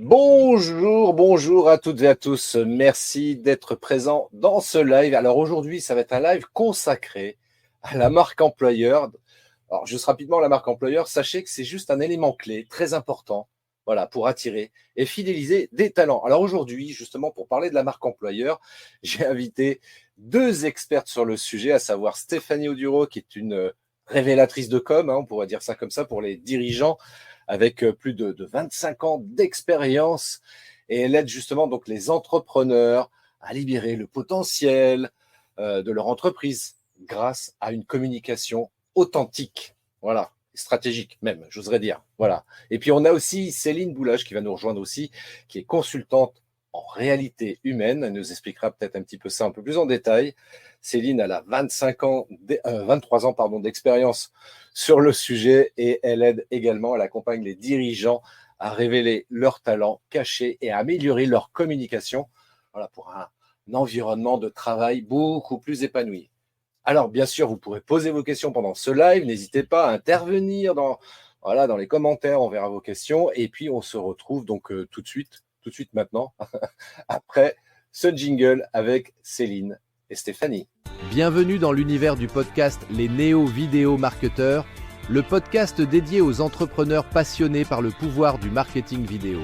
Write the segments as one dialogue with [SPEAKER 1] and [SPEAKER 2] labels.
[SPEAKER 1] Bonjour à toutes et à tous. Merci d'être présents dans ce live. Alors aujourd'hui, ça va être un live consacré à la marque employeur. Alors juste rapidement, la marque employeur, sachez que c'est juste un élément clé très important, voilà, pour attirer et fidéliser des talents. Alors aujourd'hui, justement, pour parler de la marque employeur, j'ai invité deux expertes sur le sujet, à savoir Stéphanie Audureau, qui est une révélatrice de com, on pourrait dire ça comme ça, pour les dirigeants avec plus de 25 ans d'expérience. Et elle aide justement donc les entrepreneurs à libérer le potentiel de leur entreprise grâce à une communication authentique, voilà, stratégique même, j'oserais dire. Voilà. Et puis on a aussi Céline Boulage qui va nous rejoindre aussi, qui est consultante en réalité humaine. Elle nous expliquera peut-être un petit peu ça un peu plus en détail. Céline, elle a 23 ans pardon, d'expérience sur le sujet et elle aide également, elle accompagne les dirigeants à révéler leurs talents cachés et à améliorer leur communication, voilà, pour un environnement de travail beaucoup plus épanoui. Alors, bien sûr, vous pourrez poser vos questions pendant ce live. N'hésitez pas à intervenir dans les commentaires. On verra vos questions. Et puis, on se retrouve donc tout de suite maintenant, après ce jingle avec Céline et Stéphanie.
[SPEAKER 2] Bienvenue dans l'univers du podcast Les Néo-Vidéo Marketeurs, le podcast dédié aux entrepreneurs passionnés par le pouvoir du marketing vidéo.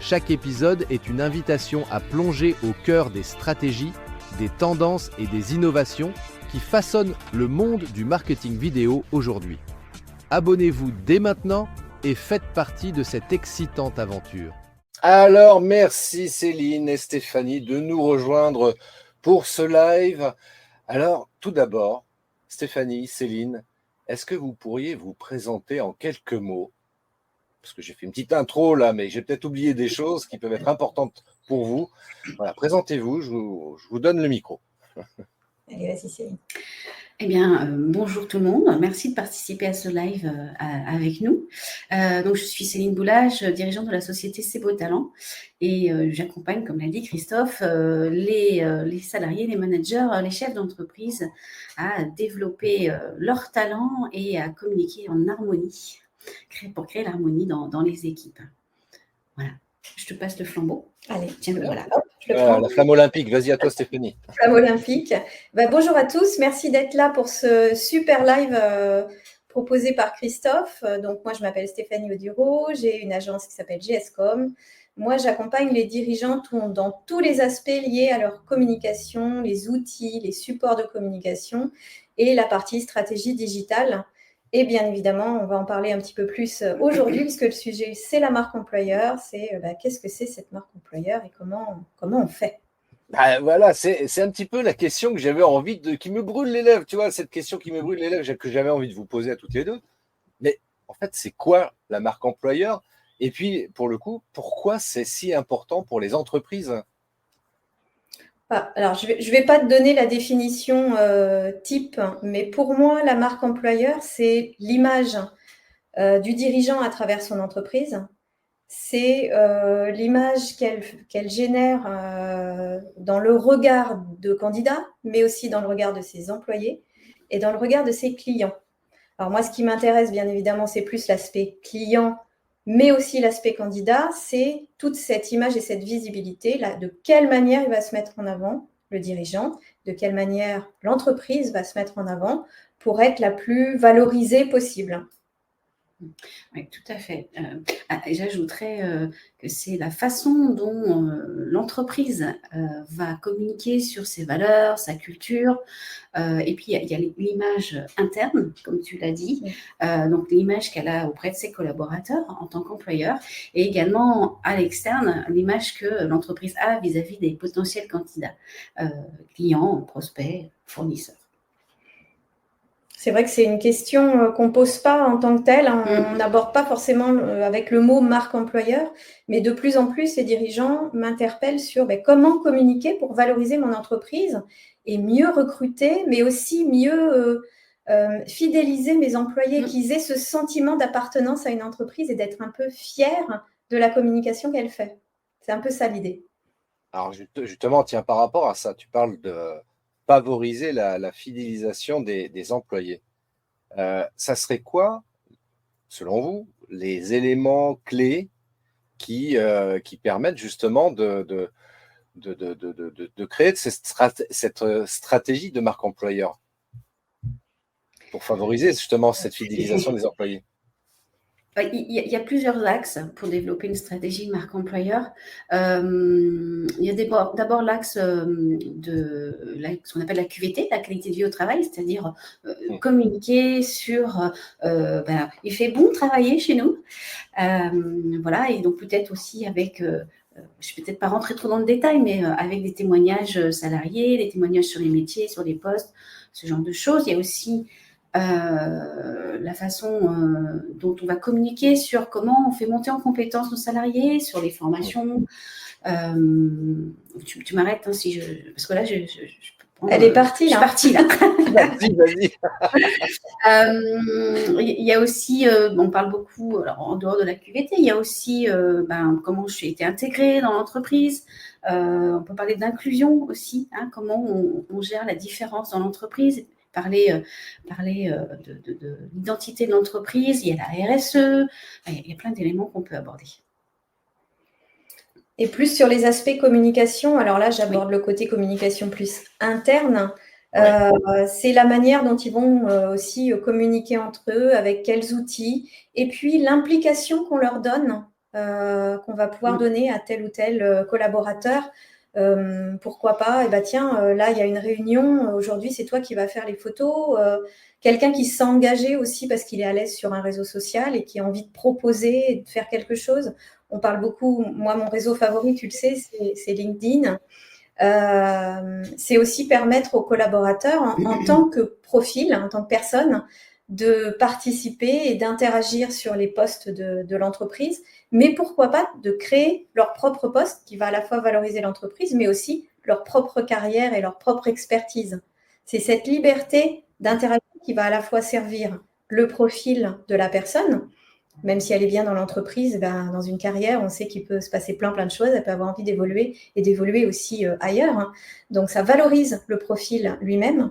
[SPEAKER 2] Chaque épisode est une invitation à plonger au cœur des stratégies, des tendances et des innovations qui façonnent le monde du marketing vidéo aujourd'hui. Abonnez-vous dès maintenant et faites partie de cette excitante aventure.
[SPEAKER 1] Alors, merci Céline et Stéphanie de nous rejoindre pour ce live. Alors, tout d'abord, Stéphanie, Céline, est-ce que vous pourriez vous présenter en quelques mots? Parce que j'ai fait une petite intro là, mais j'ai peut-être oublié des choses qui peuvent être importantes pour vous. Voilà, présentez-vous, je vous donne le micro.
[SPEAKER 3] Allez, vas-y Céline.
[SPEAKER 4] Eh bien, bonjour tout le monde. Merci de participer à ce live avec nous. Donc, je suis Céline Boulage, dirigeante de la société C'est Beau Talent. Et j'accompagne, comme l'a dit Christophe, les salariés, les managers, les chefs d'entreprise à développer leurs talents et à communiquer en harmonie, pour créer l'harmonie dans les équipes. Voilà. Je te passe le flambeau.
[SPEAKER 3] Allez,
[SPEAKER 4] Tiens,
[SPEAKER 3] voilà, hop, je le prends.
[SPEAKER 1] La flamme olympique, vas-y à toi Stéphanie.
[SPEAKER 3] Flamme olympique. Bonjour à tous, merci d'être là pour ce super live proposé par Christophe. Donc moi, je m'appelle Stéphanie Audureau, j'ai une agence qui s'appelle GSCom. Moi, j'accompagne les dirigeants dans tous les aspects liés à leur communication, les outils, les supports de communication et la partie stratégie digitale. Et bien évidemment, on va en parler un petit peu plus aujourd'hui, puisque le sujet, c'est la marque employeur. C'est qu'est-ce que c'est cette marque employeur et comment on fait.
[SPEAKER 1] Voilà, c'est un petit peu la question que j'avais envie qui me brûle les lèvres, tu vois, cette question qui me brûle les lèvres, que j'avais envie de vous poser à toutes les deux. Mais en fait, c'est quoi la marque employeur? Et puis, pour le coup, pourquoi c'est si important pour les entreprises?
[SPEAKER 3] Alors, je vais pas te donner la définition type, mais pour moi, la marque employeur, c'est l'image du dirigeant à travers son entreprise. C'est l'image qu'elle génère dans le regard de candidats, mais aussi dans le regard de ses employés et dans le regard de ses clients. Alors moi, ce qui m'intéresse, bien évidemment, c'est plus l'aspect client, mais aussi l'aspect candidat, c'est toute cette image et cette visibilité, là, de quelle manière il va se mettre en avant, le dirigeant, de quelle manière l'entreprise va se mettre en avant pour être la plus valorisée possible.
[SPEAKER 4] Oui, tout à fait. J'ajouterais que c'est la façon dont l'entreprise va communiquer sur ses valeurs, sa culture. Et puis, il y a l'image interne, comme tu l'as dit, donc l'image qu'elle a auprès de ses collaborateurs en tant qu'employeur, et également à l'externe, l'image que l'entreprise a vis-à-vis des potentiels candidats, clients, prospects, fournisseurs.
[SPEAKER 3] C'est vrai que c'est une question qu'on ne pose pas en tant que telle. On n'aborde pas forcément avec le mot marque employeur, mais de plus en plus, les dirigeants m'interpellent sur comment communiquer pour valoriser mon entreprise et mieux recruter, mais aussi mieux fidéliser mes employés, qu'ils aient ce sentiment d'appartenance à une entreprise et d'être un peu fiers de la communication qu'elle fait. C'est un peu ça l'idée.
[SPEAKER 1] Alors justement, tiens, par rapport à ça, tu parles de favoriser la fidélisation des employés. Ça serait quoi, selon vous, les éléments clés qui permettent justement de créer cette stratégie de marque employeur pour favoriser justement cette fidélisation des employés.
[SPEAKER 4] Il y a plusieurs axes pour développer une stratégie marque employeur. Il y a d'abord l'axe de ce qu'on appelle la QVT, la qualité de vie au travail, c'est-à-dire communiquer sur il fait bon travailler chez nous. Voilà, et donc peut-être aussi avec, je ne vais peut-être pas rentrer trop dans le détail, mais avec des témoignages salariés, des témoignages sur les métiers, sur les postes, ce genre de choses. Il y a aussi la façon dont on va communiquer sur comment on fait monter en compétence nos salariés, sur les formations. Tu m'arrêtes parce que là,
[SPEAKER 3] elle est partie.
[SPEAKER 4] Je suis partie là.
[SPEAKER 1] Vas-y.
[SPEAKER 4] Il y a aussi, on parle beaucoup, alors en dehors de la QVT, il y a aussi comment j'ai été intégrée dans l'entreprise. On peut parler d'inclusion aussi, comment on gère la différence dans l'entreprise. Parler de l'identité de l'entreprise, il y a la RSE, il y a plein d'éléments qu'on peut aborder.
[SPEAKER 3] Et plus sur les aspects communication, alors là, j'aborde le côté communication plus interne. C'est la manière dont ils vont aussi communiquer entre eux, avec quels outils, et puis l'implication qu'on leur donne, qu'on va pouvoir donner à tel ou tel collaborateur. Pourquoi pas, là il y a une réunion, aujourd'hui c'est toi qui vas faire les photos, quelqu'un qui se sent engagé aussi parce qu'il est à l'aise sur un réseau social et qui a envie de proposer et de faire quelque chose. On parle beaucoup, moi mon réseau favori tu le sais, c'est LinkedIn. C'est aussi permettre aux collaborateurs en tant que profil, en tant que personne, de participer et d'interagir sur les postes de l'entreprise, mais pourquoi pas de créer leur propre poste qui va à la fois valoriser l'entreprise, mais aussi leur propre carrière et leur propre expertise. C'est cette liberté d'interaction qui va à la fois servir le profil de la personne, même si elle est bien dans l'entreprise, dans une carrière, on sait qu'il peut se passer plein de choses, elle peut avoir envie d'évoluer et d'évoluer aussi ailleurs. Donc, ça valorise le profil lui-même.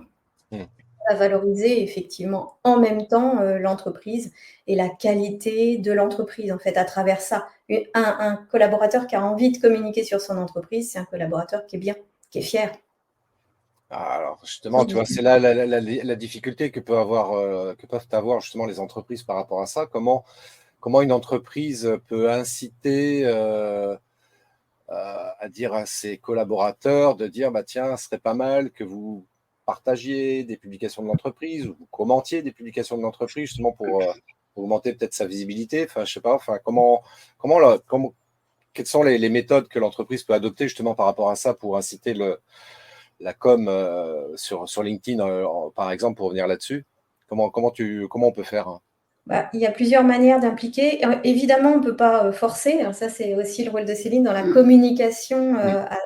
[SPEAKER 3] À valoriser effectivement en même temps l'entreprise et la qualité de l'entreprise en fait à travers ça. Un collaborateur qui a envie de communiquer sur son entreprise, c'est un collaborateur qui est bien, qui est fier.
[SPEAKER 1] Alors justement, tu vois, c'est là la difficulté que peuvent avoir justement les entreprises par rapport à ça. Comment une entreprise peut inciter à dire à ses collaborateurs de dire tiens, ce serait pas mal que vous partagiez des publications de l'entreprise ou vous commentiez des publications de l'entreprise justement pour augmenter peut-être sa visibilité. Enfin, je sais pas. Enfin, quelles sont les méthodes que l'entreprise peut adopter justement par rapport à ça pour inciter la com sur LinkedIn par exemple pour revenir là-dessus. Comment on peut faire?
[SPEAKER 3] Il y a plusieurs manières d'impliquer. Évidemment, on ne peut pas forcer. Alors ça, c'est aussi le rôle de Céline dans la communication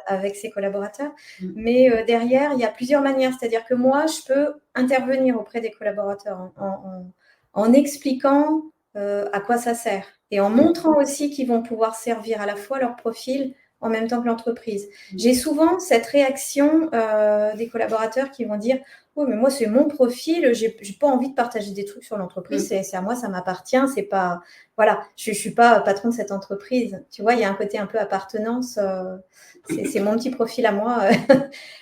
[SPEAKER 3] avec ses collaborateurs. Mais derrière, il y a plusieurs manières. C'est-à-dire que moi, je peux intervenir auprès des collaborateurs en expliquant à quoi ça sert et en montrant aussi qu'ils vont pouvoir servir à la fois leur profil en même temps que l'entreprise. J'ai souvent cette réaction des collaborateurs qui vont dire « Oh, mais moi, c'est mon profil, j'ai pas envie de partager des trucs sur l'entreprise, c'est à moi, ça m'appartient, c'est pas… Voilà, je suis pas patron de cette entreprise. » Tu vois, il y a un côté un peu appartenance, c'est mon petit profil à moi.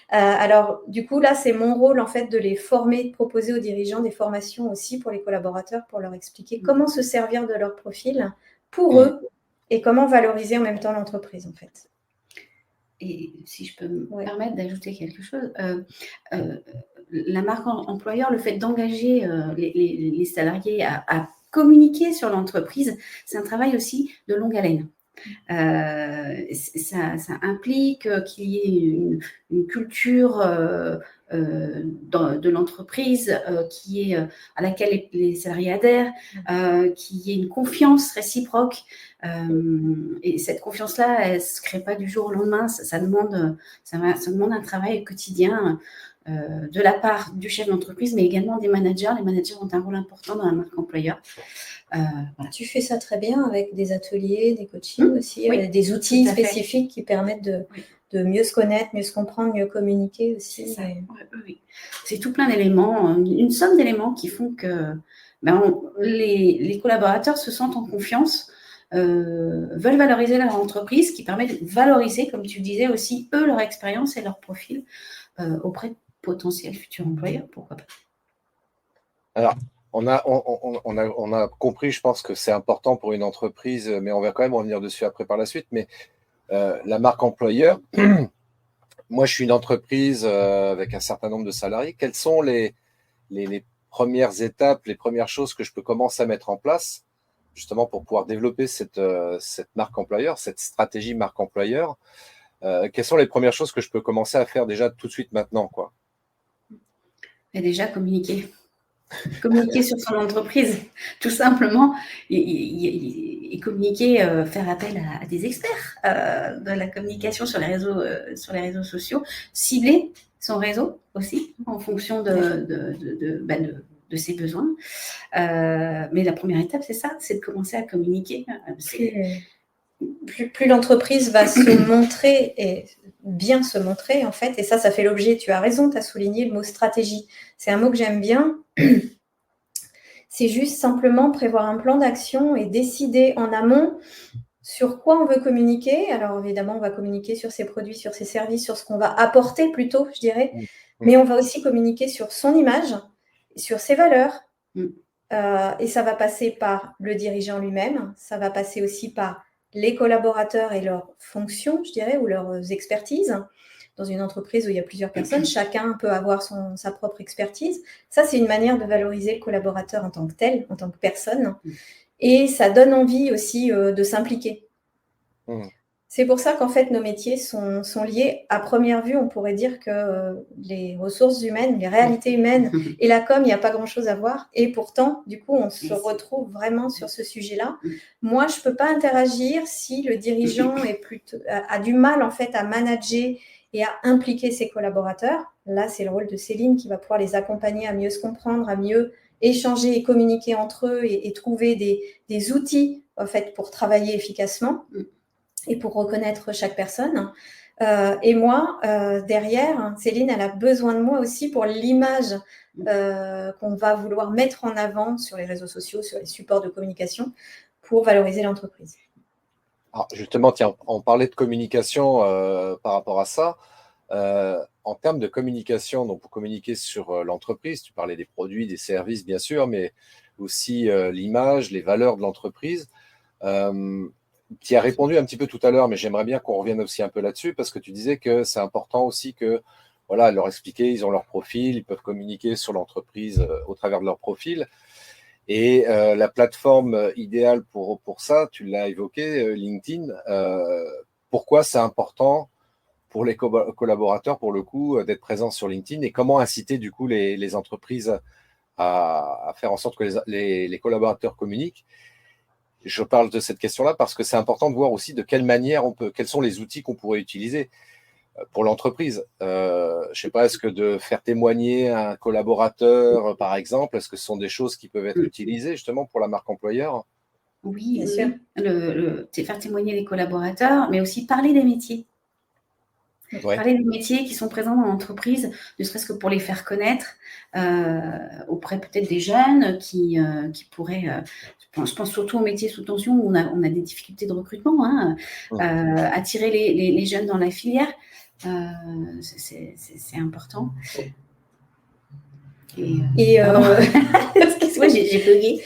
[SPEAKER 3] Alors, du coup, là, c'est mon rôle, en fait, de les former, de proposer aux dirigeants des formations aussi pour les collaborateurs, pour leur expliquer comment se servir de leur profil pour eux et comment valoriser en même temps l'entreprise, en fait.
[SPEAKER 4] Et si je peux me permettre d'ajouter quelque chose, la marque employeur, le fait d'engager les salariés à communiquer sur l'entreprise, c'est un travail aussi de longue haleine. Ça implique qu'il y ait une culture de l'entreprise à laquelle les salariés adhèrent, qu'il y ait une confiance réciproque. Et cette confiance-là, elle ne se crée pas du jour au lendemain. Ça demande un travail quotidien de la part du chef d'entreprise, mais également des managers. Les managers ont un rôle important dans la marque employeur.
[SPEAKER 3] Voilà. Tu fais ça très bien avec des ateliers, des coachings aussi, des outils spécifiques qui permettent de mieux se connaître, mieux se comprendre, mieux communiquer aussi.
[SPEAKER 4] C'est tout plein d'éléments, une somme d'éléments qui font que les collaborateurs se sentent en confiance veulent valoriser leur entreprise, qui permet de valoriser, comme tu disais aussi, eux, leur expérience et leur profil auprès de potentiels futurs employeurs, pourquoi pas.
[SPEAKER 1] Alors, on a compris, je pense que c'est important pour une entreprise, mais on va quand même revenir dessus après par la suite. Mais la marque employeur, moi, je suis une entreprise avec un certain nombre de salariés. Quelles sont les premières étapes, les premières choses que je peux commencer à mettre en place, justement pour pouvoir développer cette marque employeur, cette stratégie marque employeur? Quelles sont les premières choses que je peux commencer à faire déjà tout de suite maintenant, quoi?
[SPEAKER 4] Et déjà, communiquer. Communiquer sur son entreprise, tout simplement, et communiquer, faire appel à des experts de la communication sur les réseaux sociaux, cibler son réseau aussi en fonction de ses besoins. Mais la première étape, c'est ça, c'est de commencer à communiquer.
[SPEAKER 3] Plus l'entreprise va se montrer et bien se montrer, en fait, et ça fait l'objet, tu as raison, tu as souligné le mot stratégie. C'est un mot que j'aime bien. C'est juste simplement prévoir un plan d'action et décider en amont sur quoi on veut communiquer. Alors évidemment, on va communiquer sur ses produits, sur ses services, sur ce qu'on va apporter plutôt, je dirais. Mais on va aussi communiquer sur son image, sur ses valeurs. Et ça va passer par le dirigeant lui-même. Ça va passer aussi par les collaborateurs et leurs fonctions, je dirais, ou leurs expertises. Dans une entreprise où il y a plusieurs personnes, chacun peut avoir sa propre expertise. Ça, c'est une manière de valoriser le collaborateur en tant que tel, en tant que personne. Et ça donne envie aussi de s'impliquer. C'est pour ça qu'en fait, nos métiers sont liés. À première vue, on pourrait dire que les ressources humaines, les réalités humaines et la com, il n'y a pas grand-chose à voir. Et pourtant, du coup, on se retrouve vraiment sur ce sujet-là. Moi, je ne peux pas interagir si le dirigeant a du mal, en fait, à manager et à impliquer ses collaborateurs. Là, c'est le rôle de Céline qui va pouvoir les accompagner à mieux se comprendre, à mieux échanger et communiquer entre eux et trouver des outils, en fait, pour travailler efficacement et pour reconnaître chaque personne. Et moi, derrière, Céline, elle a besoin de moi aussi pour l'image qu'on va vouloir mettre en avant sur les réseaux sociaux, sur les supports de communication pour valoriser l'entreprise.
[SPEAKER 1] Alors justement, tiens, on parlait de communication par rapport à ça. En termes de communication, donc pour communiquer sur l'entreprise, tu parlais des produits, des services, bien sûr, mais aussi l'image, les valeurs de l'entreprise. Tu y as répondu un petit peu tout à l'heure, mais j'aimerais bien qu'on revienne aussi un peu là-dessus, parce que tu disais que c'est important aussi que, voilà, leur expliquer, ils ont leur profil, ils peuvent communiquer sur l'entreprise au travers de leur profil. Et la plateforme idéale pour ça, tu l'as évoqué, LinkedIn. Pourquoi c'est important pour les collaborateurs, pour le coup, d'être présents sur LinkedIn, et comment inciter du coup les entreprises à faire en sorte que les collaborateurs communiquent? Je parle de cette question-là parce que c'est important de voir aussi de quelle manière quels sont les outils qu'on pourrait utiliser pour l'entreprise. Je ne sais pas, est-ce que de faire témoigner un collaborateur, par exemple, est-ce que ce sont des choses qui peuvent être utilisées justement pour la marque employeur?
[SPEAKER 4] Oui, bien sûr. Faire témoigner les collaborateurs, mais aussi parler des métiers. Ouais. Parler des métiers qui sont présents dans l'entreprise, ne serait-ce que pour les faire connaître auprès peut-être des jeunes qui pourraient, je pense surtout aux métiers sous tension où on a des difficultés de recrutement, attirer les jeunes dans la filière, c'est important. Excuse-moi, j'ai bugué.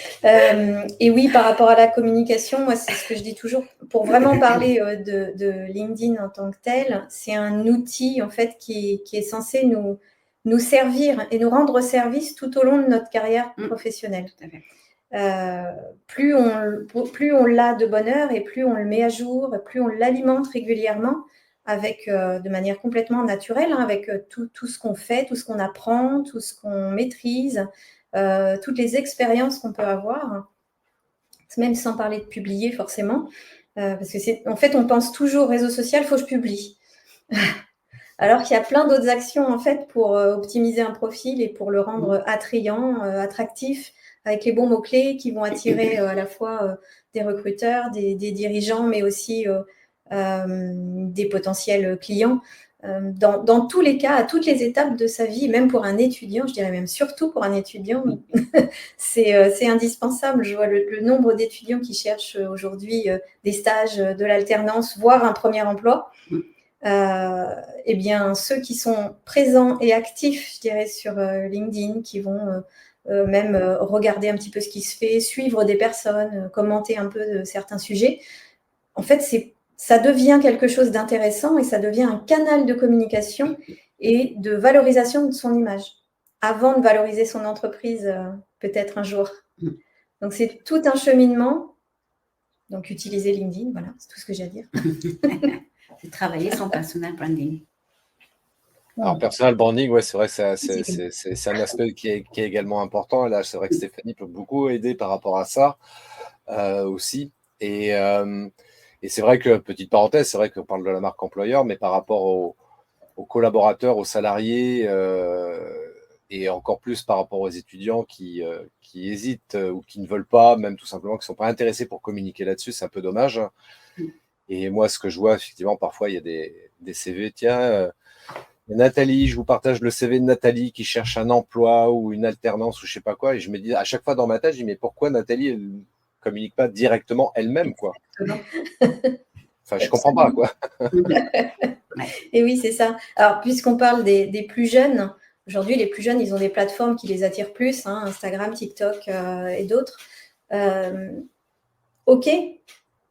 [SPEAKER 3] Et oui, par rapport à la communication, moi, c'est ce que je dis toujours. Pour vraiment parler de LinkedIn en tant que tel, c'est un outil en fait qui est censé nous servir et nous rendre service tout au long de notre carrière professionnelle.
[SPEAKER 4] Tout à fait.
[SPEAKER 3] Plus on l'a de bonne heure et plus on le met à jour, plus on l'alimente régulièrement avec de manière complètement naturelle, avec tout ce qu'on fait, tout ce qu'on apprend, tout ce qu'on maîtrise, toutes les expériences qu'on peut avoir, même sans parler de publier forcément, parce que en fait, on pense toujours réseau social, il faut que je publie. Alors qu'il y a plein d'autres actions en fait pour optimiser un profil et pour le rendre attrayant, attractif, avec les bons mots-clés qui vont attirer à la fois des recruteurs, des dirigeants, mais aussi des potentiels clients. dans tous les cas, à toutes les étapes de sa vie, même pour un étudiant, je dirais même surtout pour un étudiant, c'est indispensable. Je vois le nombre d'étudiants qui cherchent aujourd'hui des stages, de l'alternance, voire un premier emploi. Eh bien, ceux qui sont présents et actifs, je dirais, sur LinkedIn, qui vont même regarder un petit peu ce qui se fait, suivre des personnes, commenter un peu certains sujets, en fait, ça devient quelque chose d'intéressant et ça devient un canal de communication et de valorisation de son image, avant de valoriser son entreprise peut-être un jour. Donc, c'est tout un cheminement. Donc, utiliser LinkedIn, voilà, c'est tout ce que j'ai à dire.
[SPEAKER 4] C'est travailler son personal branding.
[SPEAKER 1] Alors, personal branding, ouais, c'est vrai que c'est un aspect qui est également important. Et là, c'est vrai que Stéphanie peut beaucoup aider par rapport à ça aussi. Et c'est vrai que, petite parenthèse, c'est vrai qu'on parle de la marque employeur, mais par rapport aux collaborateurs, aux salariés, et encore plus par rapport aux étudiants qui hésitent ou qui ne veulent pas, même tout simplement, qui ne sont pas intéressés pour communiquer là-dessus, c'est un peu dommage. Et moi, ce que je vois, effectivement, parfois, il y a des CV, tiens, Nathalie, je vous partage le CV de Nathalie qui cherche un emploi ou une alternance ou je sais pas quoi. Et je me dis, à chaque fois dans ma tête, je dis, mais pourquoi Nathalie, elle ne communique pas directement elle-même, quoi? Enfin, je comprends pas, quoi.
[SPEAKER 3] Et oui, c'est ça. Alors, puisqu'on parle des plus jeunes, aujourd'hui, les plus jeunes, ils ont des plateformes qui les attirent plus, hein, Instagram, TikTok et d'autres. OK,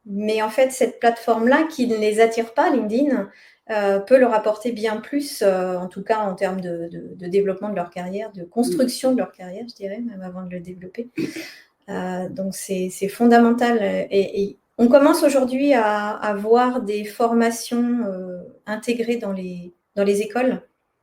[SPEAKER 3] mais en fait, cette plateforme-là qui ne les attire pas, LinkedIn, peut leur apporter bien plus, en tout cas en termes de développement de leur carrière, de construction de leur carrière, je dirais, même avant de le développer. Donc, c'est fondamental. Et on commence aujourd'hui à voir des formations intégrées dans les écoles,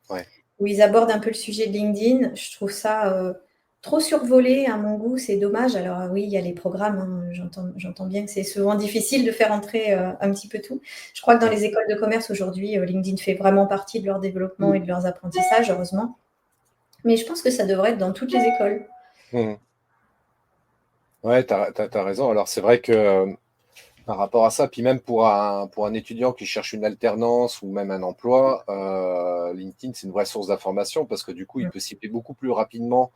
[SPEAKER 1] Ouais.
[SPEAKER 3] où ils abordent un peu le sujet de LinkedIn. Je trouve ça trop survolé à mon goût, c'est dommage. Alors oui, il y a les programmes, hein, j'entends bien que c'est souvent difficile de faire entrer un petit peu tout. Je crois que dans les écoles de commerce aujourd'hui, LinkedIn fait vraiment partie de leur développement et de leurs apprentissages, heureusement. Mais je pense que ça devrait être dans toutes les écoles.
[SPEAKER 1] Ouais, t'as raison. Alors, c'est vrai que par rapport à ça, puis même pour un étudiant qui cherche une alternance ou même un emploi, LinkedIn, c'est une vraie source d'information parce que du coup, il peut cibler beaucoup plus rapidement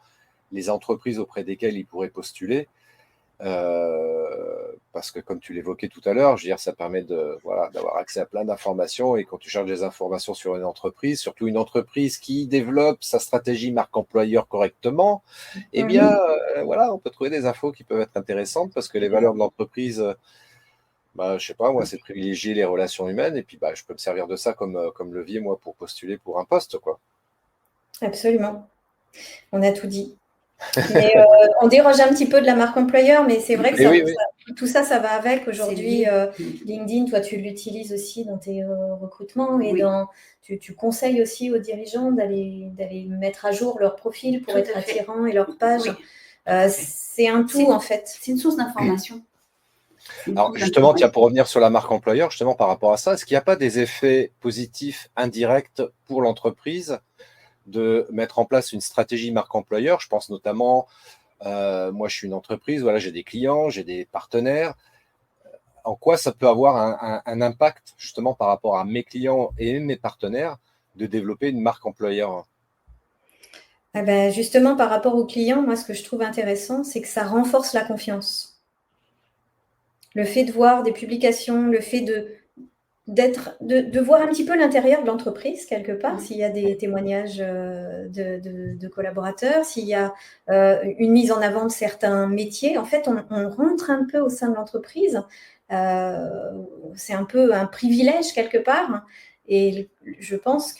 [SPEAKER 1] les entreprises auprès desquelles il pourrait postuler. Parce que comme tu l'évoquais tout à l'heure, je veux dire, ça permet d'avoir accès à plein d'informations et quand tu cherches des informations sur une entreprise, surtout une entreprise qui développe sa stratégie marque employeur correctement, eh bien, voilà, on peut trouver des infos qui peuvent être intéressantes parce que les valeurs de l'entreprise, je sais pas, moi, c'est de privilégier les relations humaines et puis je peux me servir de ça comme levier, moi, pour postuler pour un poste, quoi.
[SPEAKER 3] Absolument. On a tout dit. Mais on déroge un petit peu de la marque employeur, mais c'est vrai que tout ça, ça va avec. Aujourd'hui, LinkedIn, toi, tu l'utilises aussi dans tes recrutements et tu conseilles aussi aux dirigeants d'aller mettre à jour leur profil pour être attirant et leur page. C'est un tout, en fait.
[SPEAKER 4] C'est une source d'information.
[SPEAKER 1] Alors justement, tiens, pour revenir sur la marque employeur, justement par rapport à ça, est-ce qu'il n'y a pas des effets positifs indirects pour l'entreprise de mettre en place une stratégie marque employeur? Je pense notamment, moi je suis une entreprise, voilà, j'ai des clients, j'ai des partenaires. En quoi ça peut avoir un impact justement par rapport à mes clients et mes partenaires de développer une marque employeur?
[SPEAKER 3] Justement, par rapport aux clients, moi ce que je trouve intéressant, c'est que ça renforce la confiance. Le fait de voir des publications, le fait de voir un petit peu l'intérieur de l'entreprise quelque part, s'il y a des témoignages de collaborateurs, s'il y a une mise en avant de certains métiers. En fait, on rentre un peu au sein de l'entreprise. C'est un peu un privilège quelque part. Et je pense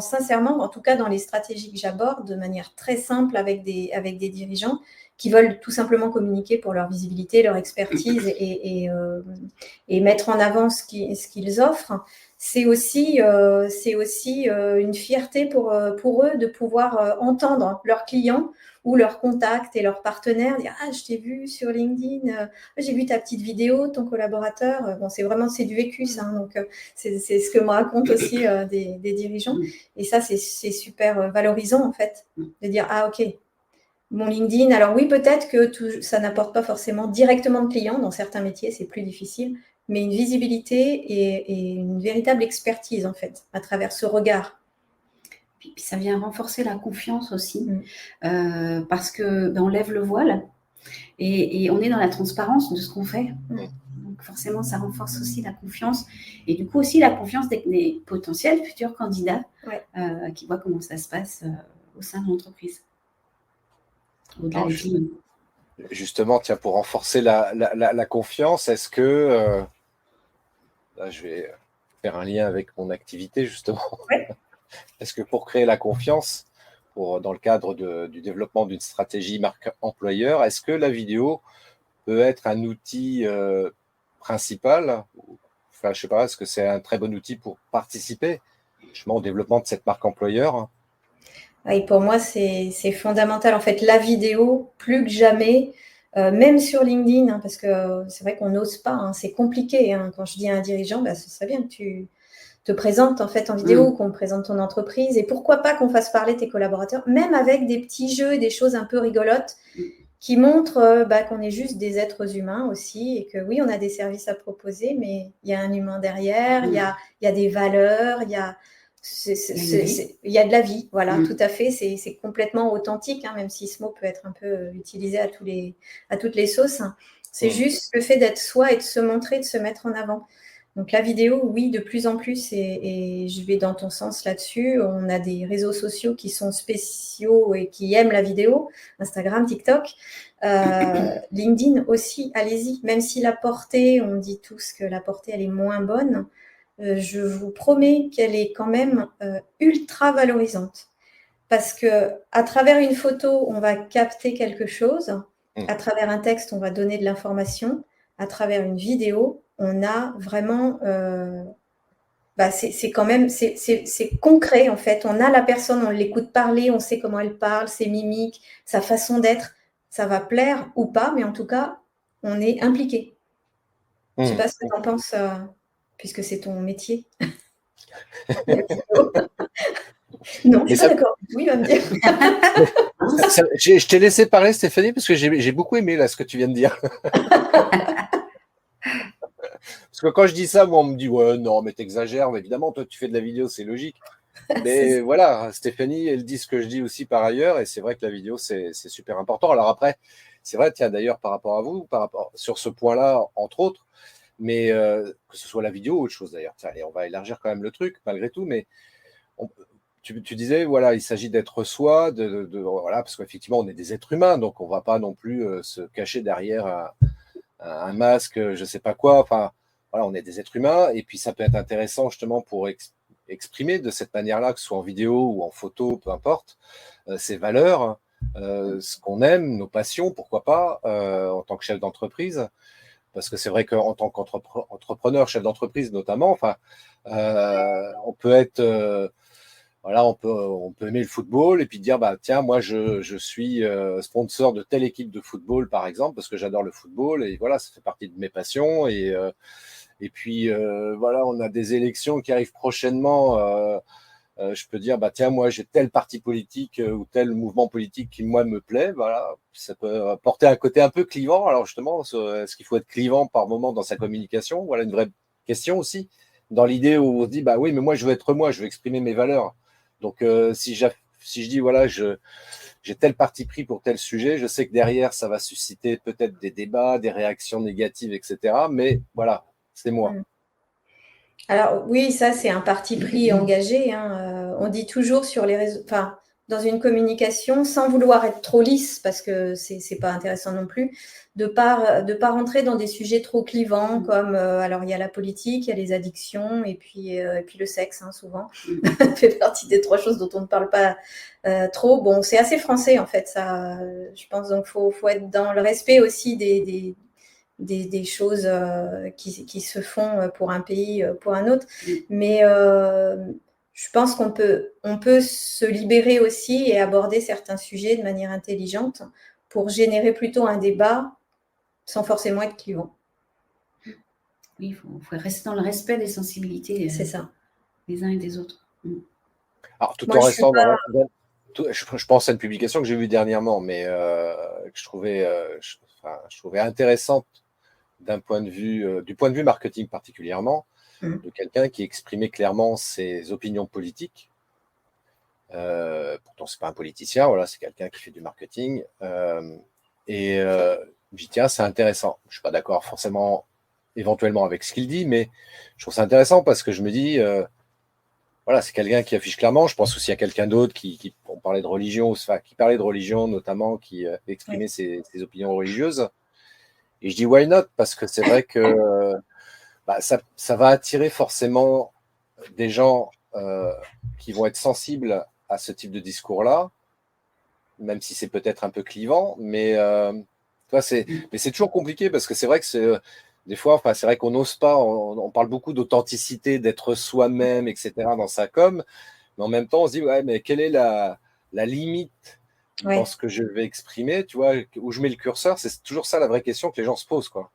[SPEAKER 3] sincèrement, en tout cas dans les stratégies que j'aborde de manière très simple avec des dirigeants qui veulent tout simplement communiquer pour leur visibilité, leur expertise et mettre en avant ce qu'ils offrent, c'est aussi une fierté pour eux de pouvoir entendre leurs clients ou leurs contacts et leurs partenaires dire « Ah, je t'ai vu sur LinkedIn, j'ai vu ta petite vidéo, ton collaborateur. » Bon, c'est du vécu, ça. Hein, donc, c'est ce que me racontent aussi des dirigeants. Et ça, c'est super valorisant, en fait, de dire « Ah, ok, mon LinkedIn. » Alors oui, peut-être que ça n'apporte pas forcément directement de clients. Dans certains métiers, c'est plus difficile. mais une visibilité et une véritable expertise, en fait, à travers ce regard.
[SPEAKER 4] Puis ça vient renforcer la confiance aussi, parce que on lève le voile et on est dans la transparence de ce qu'on fait. Donc forcément, ça renforce aussi la confiance et du coup aussi la confiance des potentiels futurs candidats qui voient comment ça se passe au sein de l'entreprise. Au-delà des clients.
[SPEAKER 1] Justement, tiens, pour renforcer la confiance, est-ce que là, je vais faire un lien avec mon activité, justement. Est-ce que pour créer la confiance, dans le cadre du développement d'une stratégie marque employeur, est-ce que la vidéo peut être un outil principal? Enfin, je sais pas, est-ce que c'est un très bon outil pour participer justement au développement de cette marque employeur?
[SPEAKER 3] Et pour moi, c'est fondamental. En fait, la vidéo, plus que jamais, même sur LinkedIn, parce que c'est vrai qu'on n'ose pas, c'est compliqué. Quand je dis à un dirigeant, ce serait bien que tu te présentes en fait en vidéo, qu'on présente ton entreprise, et pourquoi pas qu'on fasse parler tes collaborateurs, même avec des petits jeux, des choses un peu rigolotes qui montrent qu'on est juste des êtres humains aussi, et que oui, on a des services à proposer, mais il y a un humain derrière, il y a des valeurs, il y a de la vie, voilà, tout à fait, c'est complètement authentique, même si ce mot peut être un peu utilisé à toutes les sauces. C'est juste le fait d'être soi et de se montrer, de se mettre en avant. Donc la vidéo, oui, de plus en plus, et je vais dans ton sens là-dessus. On a des réseaux sociaux qui sont spéciaux et qui aiment la vidéo, Instagram, TikTok, LinkedIn aussi, allez-y. Même si la portée, on dit tous que la portée, elle est moins bonne, je vous promets qu'elle est quand même ultra valorisante. Parce que à travers une photo, on va capter quelque chose. À travers un texte, on va donner de l'information. À travers une vidéo, on a vraiment, c'est quand même, c'est concret en fait. On a la personne, on l'écoute parler, on sait comment elle parle, ses mimiques, sa façon d'être. Ça va plaire ou pas, mais en tout cas, on est impliqué. Je ne sais pas ce que tu en penses, puisque c'est ton métier. Non, je ne suis pas d'accord. Oui, va me dire.
[SPEAKER 1] Je t'ai laissé parler, Stéphanie, parce que j'ai beaucoup aimé là ce que tu viens de dire. Parce que quand je dis ça, moi, on me dit ouais, non, mais t'exagères. Mais évidemment, toi, tu fais de la vidéo, c'est logique. Mais voilà, Stéphanie, elle dit ce que je dis aussi par ailleurs, et c'est vrai que la vidéo, c'est super important. Alors après, c'est vrai, tiens, d'ailleurs, par rapport à vous, sur ce point-là, entre autres, mais que ce soit la vidéo ou autre chose d'ailleurs. Tiens, et on va élargir quand même le truc, malgré tout, mais tu disais, voilà, il s'agit d'être soi, voilà, parce qu'effectivement, on est des êtres humains, donc on ne va pas non plus se cacher derrière un masque, je ne sais pas quoi. Enfin, voilà, on est des êtres humains, et puis ça peut être intéressant justement pour exprimer de cette manière-là, que ce soit en vidéo ou en photo, peu importe, ces valeurs, ce qu'on aime, nos passions, pourquoi pas, en tant que chef d'entreprise. Parce que c'est vrai qu'en tant qu'entrepreneur, chef d'entreprise notamment, enfin, on peut être, voilà, on peut aimer le football et puis dire, tiens, moi, je suis sponsor de telle équipe de football, par exemple, parce que j'adore le football et voilà, ça fait partie de mes passions. Et puis, voilà, on a des élections qui arrivent prochainement. Je peux dire, tiens, moi, j'ai tel parti politique ou tel mouvement politique qui, moi, me plaît. Voilà, ça peut porter un côté un peu clivant. Alors, justement, est-ce qu'il faut être clivant par moment dans sa communication? Voilà une vraie question aussi. Dans l'idée où on se dit, oui, mais moi, je veux être moi, je veux exprimer mes valeurs. Donc, si je dis, voilà, j'ai tel parti pris pour tel sujet, je sais que derrière, ça va susciter peut-être des débats, des réactions négatives, etc. Mais voilà, c'est moi.
[SPEAKER 3] Alors oui, ça c'est un parti pris engagé. On dit toujours sur les réseaux, enfin dans une communication, sans vouloir être trop lisse, parce que c'est pas intéressant non plus, de pas rentrer dans des sujets trop clivants comme alors il y a la politique, il y a les addictions et puis le sexe souvent fait partie des 3 choses dont on ne parle pas trop. Bon, c'est assez français en fait ça. Je pense donc faut être dans le respect aussi des choses qui se font pour un pays, pour un autre. Mais je pense qu'on peut se libérer aussi et aborder certains sujets de manière intelligente pour générer plutôt un débat sans forcément être clivant.
[SPEAKER 4] Oui, il faut rester dans le respect des sensibilités
[SPEAKER 3] c'est ça.
[SPEAKER 4] des uns et des autres.
[SPEAKER 1] Alors, tout en restant je pense à une publication que j'ai vue dernièrement, mais que je trouvais intéressante du point de vue marketing particulièrement, de quelqu'un qui exprimait clairement ses opinions politiques. Pourtant, c'est pas un politicien, voilà, c'est quelqu'un qui fait du marketing. Je dis, tiens, c'est intéressant. Je suis pas d'accord forcément, éventuellement, avec ce qu'il dit, mais je trouve ça intéressant parce que je me dis, voilà, c'est quelqu'un qui affiche clairement. Je pense aussi à quelqu'un d'autre on parlait de religion, enfin, qui parlait de religion notamment, qui exprimait ses opinions religieuses. Et je dis, why not? Parce que c'est vrai que ça va attirer forcément des gens qui vont être sensibles à ce type de discours-là, même si c'est peut-être un peu clivant, mais c'est toujours compliqué parce que c'est vrai que des fois, enfin, c'est vrai qu'on n'ose pas, on parle beaucoup d'authenticité, d'être soi-même, etc. dans sa com, mais en même temps, on se dit, ouais, mais quelle est la limite dans ce que je vais exprimer, tu vois, où je mets le curseur? C'est toujours ça la vraie question que les gens se posent, quoi.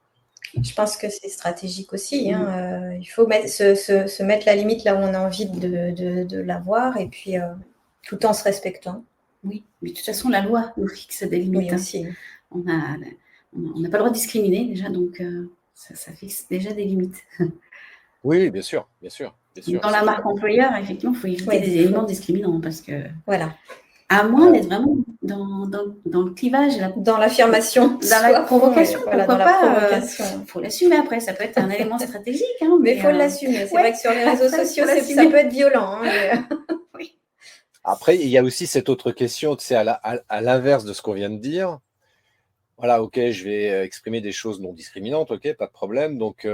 [SPEAKER 3] Je pense que c'est stratégique aussi. Il faut se mettre la limite là où on a envie de l'avoir et puis tout en se respectant.
[SPEAKER 4] Oui, mais de toute façon, la loi nous fixe des limites.
[SPEAKER 3] Oui, aussi.
[SPEAKER 4] On n'a pas le droit de discriminer déjà, donc ça fixe déjà des limites.
[SPEAKER 1] Oui, bien sûr, bien sûr.
[SPEAKER 4] Dans la marque employeur, effectivement, il faut éviter des éléments discriminants parce que.
[SPEAKER 3] Voilà.
[SPEAKER 4] À moins d'être vraiment dans le clivage,
[SPEAKER 3] dans l'affirmation,
[SPEAKER 4] dans la provocation,
[SPEAKER 3] voilà,
[SPEAKER 4] pourquoi
[SPEAKER 3] dans
[SPEAKER 4] pas.
[SPEAKER 3] La provocation.
[SPEAKER 4] Faut l'assumer après, ça peut être un élément stratégique.
[SPEAKER 3] Mais il faut l'assumer. C'est vrai que sur les réseaux sociaux, ça peut être violent.
[SPEAKER 4] Oui.
[SPEAKER 1] Après, il y a aussi cette autre question, tu sais, à l'inverse de ce qu'on vient de dire. Voilà, ok, je vais exprimer des choses non discriminantes, ok, pas de problème. Donc,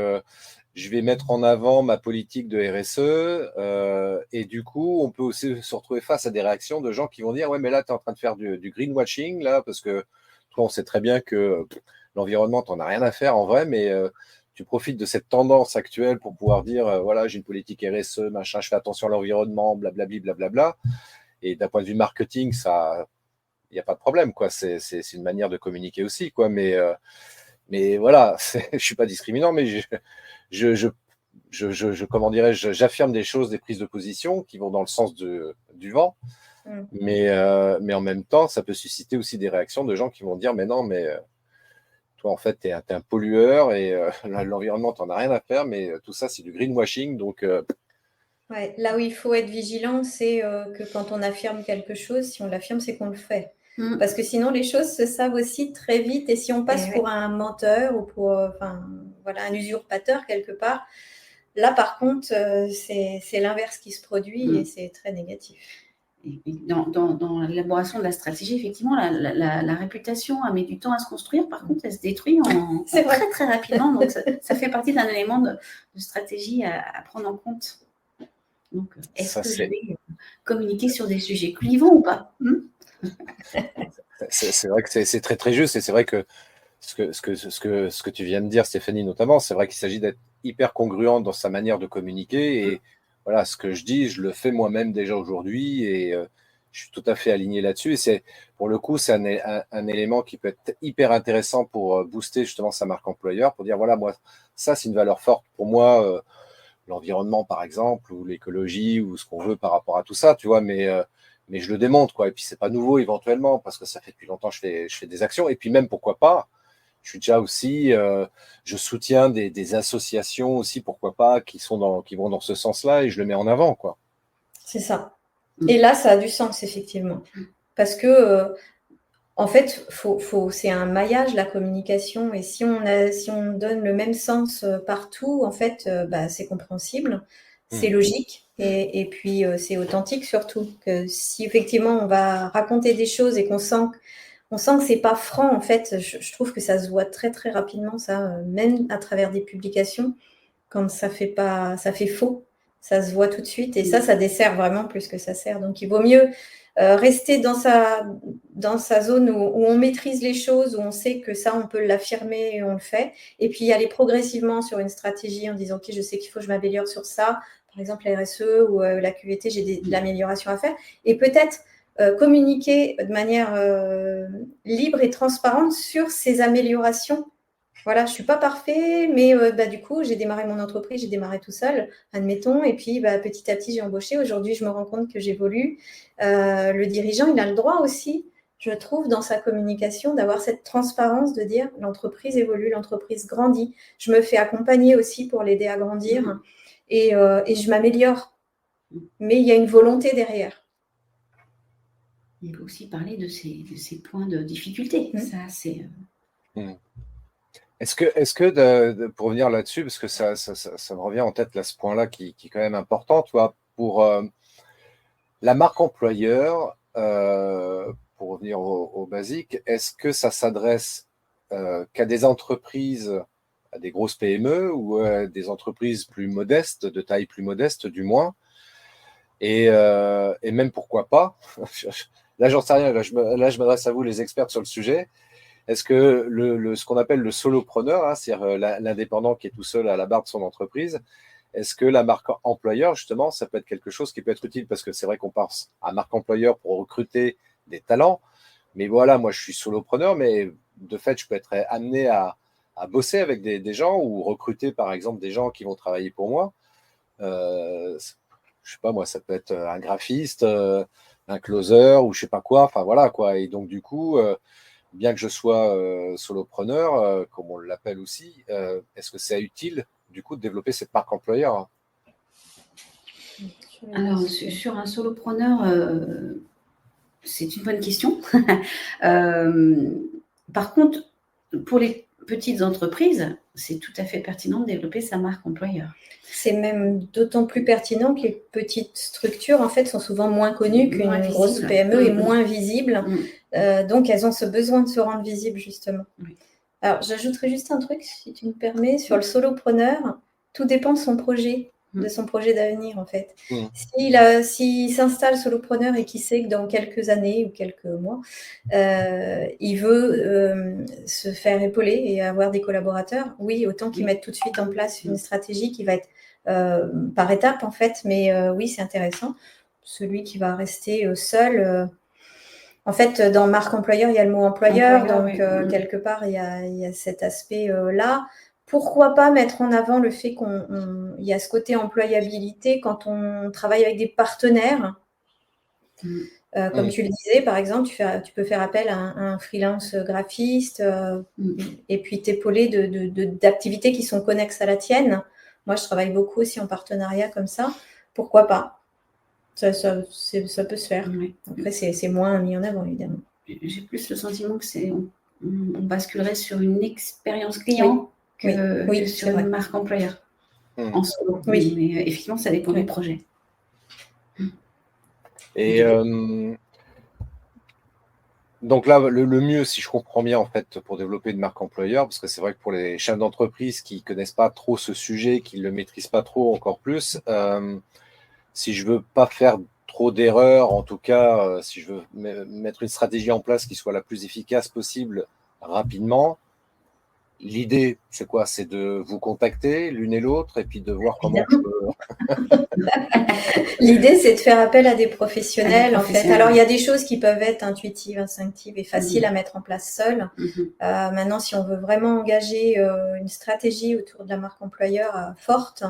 [SPEAKER 1] je vais mettre en avant ma politique de RSE. Et du coup, on peut aussi se retrouver face à des réactions de gens qui vont dire, ouais, mais là, tu es en train de faire du greenwashing, là, parce que toi, on sait très bien que l'environnement, tu n'en as rien à faire en vrai, mais tu profites de cette tendance actuelle pour pouvoir dire, voilà, j'ai une politique RSE, machin, je fais attention à l'environnement, blablabli, blablabla. Et d'un point de vue marketing, ça, il n'y a pas de problème, quoi. C'est une manière de communiquer aussi, quoi. Mais voilà, je suis pas discriminant, mais comment dirais-je, j'affirme des choses, des prises de position qui vont dans le sens du vent. Mais en même temps, ça peut susciter aussi des réactions de gens qui vont dire, mais non, mais toi, en fait, t'es un pollueur et l'environnement, t'en as rien à faire, mais tout ça, c'est du greenwashing, donc.
[SPEAKER 3] Ouais, là où il faut être vigilant, c'est que quand on affirme quelque chose, si on l'affirme, c'est qu'on le fait. Parce que sinon, les choses se savent aussi très vite. Et si on passe pour un menteur ou pour un usurpateur quelque part, là, par contre, c'est l'inverse qui se produit et c'est très négatif.
[SPEAKER 4] Et dans l'élaboration de la stratégie, effectivement, la réputation a mis du temps à se construire. Par contre, elle se détruit très, très rapidement. Donc, ça fait partie d'un élément de stratégie à prendre en compte. Donc, est-ce que je vais communiquer sur des sujets clivants ou pas?
[SPEAKER 1] C'est vrai que c'est très, très juste. Et c'est vrai que ce que tu viens de dire, Stéphanie, notamment, c'est vrai qu'il s'agit d'être hyper congruent dans sa manière de communiquer. Et voilà, ce que je dis, je le fais moi-même déjà aujourd'hui. Et je suis tout à fait aligné là-dessus. Et pour le coup, c'est un élément qui peut être hyper intéressant pour booster justement sa marque employeur, pour dire, voilà, moi, ça, c'est une valeur forte pour moi. L'environnement, par exemple, ou l'écologie, ou ce qu'on veut par rapport à tout ça, tu vois, mais je le démontre, quoi. Et puis, c'est pas nouveau, éventuellement, parce que ça fait depuis longtemps que je fais des actions. Et puis, même, pourquoi pas, je suis déjà aussi, je soutiens des associations aussi, pourquoi pas, qui vont dans ce sens-là, et je le mets en avant, quoi.
[SPEAKER 3] C'est ça. Et là, ça a du sens, effectivement. Parce que, en fait, c'est un maillage, la communication. Et si on donne le même sens partout, en fait, c'est compréhensible, c'est logique. Et puis, c'est authentique surtout. Que si effectivement, on va raconter des choses et qu'on sent que c'est pas franc, en fait, je trouve que ça se voit très, très rapidement, ça, même à travers des publications, quand ça fait faux. Ça se voit tout de suite et ça dessert vraiment plus que ça sert. Donc, il vaut mieux rester dans sa zone où on maîtrise les choses, où on sait que ça, on peut l'affirmer et on le fait. Et puis, y aller progressivement sur une stratégie en disant, OK, je sais qu'il faut que je m'améliore sur ça. Par exemple, la RSE ou la QVT, j'ai de l'amélioration à faire. Et peut-être communiquer de manière libre et transparente sur ces améliorations. Voilà, je ne suis pas parfait, mais du coup, j'ai démarré mon entreprise, j'ai démarré tout seul, admettons, et puis petit à petit, j'ai embauché. Aujourd'hui, je me rends compte que j'évolue. Le dirigeant, il a le droit aussi je trouve, dans sa communication, d'avoir cette transparence de dire l'entreprise évolue, l'entreprise grandit. Je me fais accompagner aussi pour l'aider à grandir et je m'améliore. Mais il y a une volonté derrière.
[SPEAKER 4] Il faut aussi parler de ces points de difficulté. Ça, c'est...
[SPEAKER 1] Est-ce que pour revenir là-dessus, parce que ça me revient en tête là, ce point-là qui est quand même important, tu vois, pour la marque employeur, pour revenir au basique, est-ce que ça s'adresse qu'à des entreprises, à des grosses PME ou à des entreprises plus modestes, de taille plus modeste du moins, et même pourquoi pas, là j'en sais rien, là je m'adresse à vous les experts sur le sujet. Est-ce que ce qu'on appelle le solopreneur, hein, c'est-à-dire l'indépendant qui est tout seul à la barre de son entreprise, est-ce que la marque employeur, justement, ça peut être quelque chose qui peut être utile? Parce que c'est vrai qu'on pense à marque employeur pour recruter des talents, mais voilà, moi je suis solopreneur, mais de fait, je peux être amené à bosser avec des gens ou recruter, par exemple, des gens qui vont travailler pour moi. Je sais pas, moi, ça peut être un graphiste, un closer ou je sais pas quoi, enfin voilà quoi. Et donc, du coup, bien que je sois solopreneur, comme on l'appelle aussi, est-ce que c'est utile du coup de développer cette marque employeur?
[SPEAKER 4] Alors, sur un solopreneur, c'est une bonne question. Par contre, pour les petites entreprises, c'est tout à fait pertinent de développer sa marque employeur.
[SPEAKER 3] C'est même d'autant plus pertinent que les petites structures, en fait, sont souvent moins connues qu'une grosse PME et moins visibles. Donc, elles ont ce besoin de se rendre visibles, justement. Oui. Alors, j'ajouterais juste un truc, si tu me permets, sur le solopreneur. Tout dépend de son projet, de son projet d'avenir, en fait. S'il s'installe solopreneur et qu'il sait que dans quelques années ou quelques mois, il veut se faire épauler et avoir des collaborateurs, oui, autant qu'il mette tout de suite en place une stratégie qui va être par étapes, en fait. Mais oui, c'est intéressant. Celui qui va rester seul... En fait, dans marque employeur, il y a le mot employeur, donc quelque part, il y a cet aspect-là. Pourquoi pas mettre en avant le fait qu'il y a ce côté employabilité quand on travaille avec des partenaires. Comme tu le disais, par exemple, tu peux faire appel à un freelance graphiste et puis t'épauler d'activités qui sont connexes à la tienne. Moi, je travaille beaucoup aussi en partenariat comme ça. Pourquoi pas ? Ça peut se faire. Oui. Après, c'est moins mis en avant, évidemment.
[SPEAKER 4] J'ai plus le sentiment que on basculerait sur une expérience client que sur une marque employeur en solo. Oui. Mais effectivement, ça dépend du projet.
[SPEAKER 1] Et donc là, le mieux, si je comprends bien, en fait, pour développer une marque employeur, parce que c'est vrai que pour les chefs d'entreprise qui ne connaissent pas trop ce sujet, qui ne le maîtrisent pas trop encore plus, si je veux pas faire trop d'erreurs, en tout cas, si je veux mettre une stratégie en place qui soit la plus efficace possible rapidement, l'idée, c'est quoi? C'est de vous contacter l'une et l'autre et puis de voir comment je peux...
[SPEAKER 3] L'idée, c'est de faire appel à des professionnels, en fait. Alors, il y a des choses qui peuvent être intuitives, instinctives et faciles à mettre en place seul. Maintenant, si on veut vraiment engager une stratégie autour de la marque employeur forte,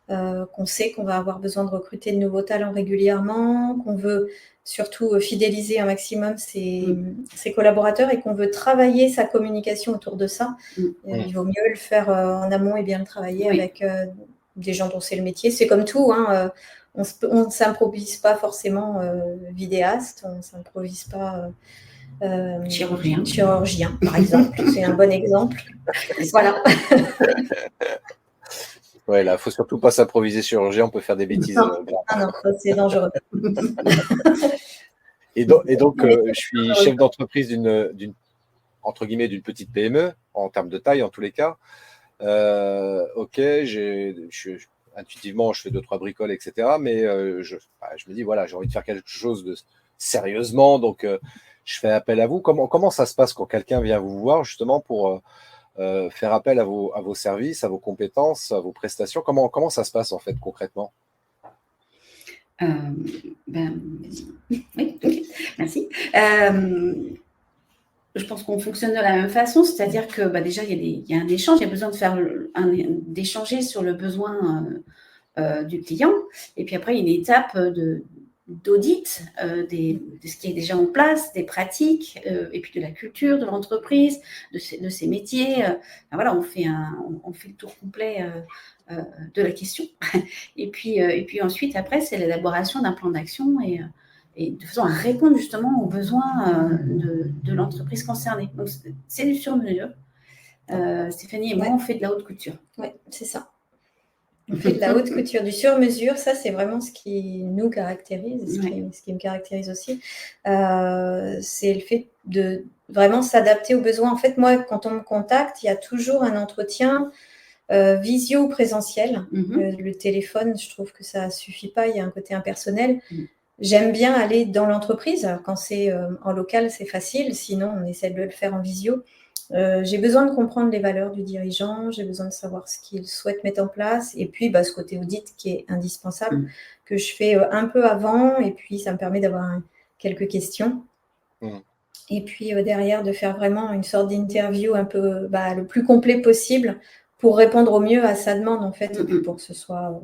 [SPEAKER 3] qu'on sait qu'on va avoir besoin de recruter de nouveaux talents régulièrement, qu'on veut surtout fidéliser un maximum ses collaborateurs et qu'on veut travailler sa communication autour de ça. Il vaut mieux le faire en amont et bien le travailler avec des gens dont c'est le métier. C'est comme tout, hein, on ne s'improvise pas forcément vidéaste, on ne s'improvise pas chirurgien, par exemple. C'est un bon exemple. Voilà.
[SPEAKER 1] Ouais, là, il ne faut surtout pas s'improviser chirurgien, on peut faire des bêtises.
[SPEAKER 3] Ah non, c'est dangereux.
[SPEAKER 1] Et donc je suis chef d'entreprise d'une petite PME, en termes de taille en tous les cas. Ok, intuitivement, je fais 2-3 bricoles, etc. Mais je me dis, voilà, j'ai envie de faire quelque chose de sérieusement, donc je fais appel à vous. Comment ça se passe quand quelqu'un vient vous voir justement pour... faire appel à vos services, à vos compétences, à vos prestations? Comment ça se passe en fait concrètement?
[SPEAKER 4] Oui, okay. Merci. Je pense qu'on fonctionne de la même façon, c'est-à-dire que déjà il y a un échange, il y a besoin d'échanger sur le besoin du client, et puis après il y a une étape d'audit de ce qui est déjà en place, des pratiques, et puis de la culture de l'entreprise, de ses métiers. Voilà, on fait le tour complet de la question. Et puis ensuite, après, c'est l'élaboration d'un plan d'action et de façon à répondre justement aux besoins de l'entreprise concernée. Donc, c'est du sur-mesure. Stéphanie et moi, on fait de la haute couture.
[SPEAKER 3] Oui, c'est ça. On fait de la haute couture, du sur-mesure. Ça, c'est vraiment ce qui nous caractérise, ce qui me caractérise aussi. C'est le fait de vraiment s'adapter aux besoins. En fait, moi, quand on me contacte, il y a toujours un entretien visio ou présentiel. Le téléphone, je trouve que ça ne suffit pas. Il y a un côté impersonnel. J'aime bien aller dans l'entreprise. Quand c'est en local, c'est facile. Sinon, on essaie de le faire en visio. J'ai besoin de comprendre les valeurs du dirigeant, j'ai besoin de savoir ce qu'il souhaite mettre en place, et puis ce côté audit qui est indispensable, que je fais un peu avant, et puis ça me permet d'avoir quelques questions. Et puis derrière, de faire vraiment une sorte d'interview un peu le plus complet possible pour répondre au mieux à sa demande, en fait, et puis pour que ce soit,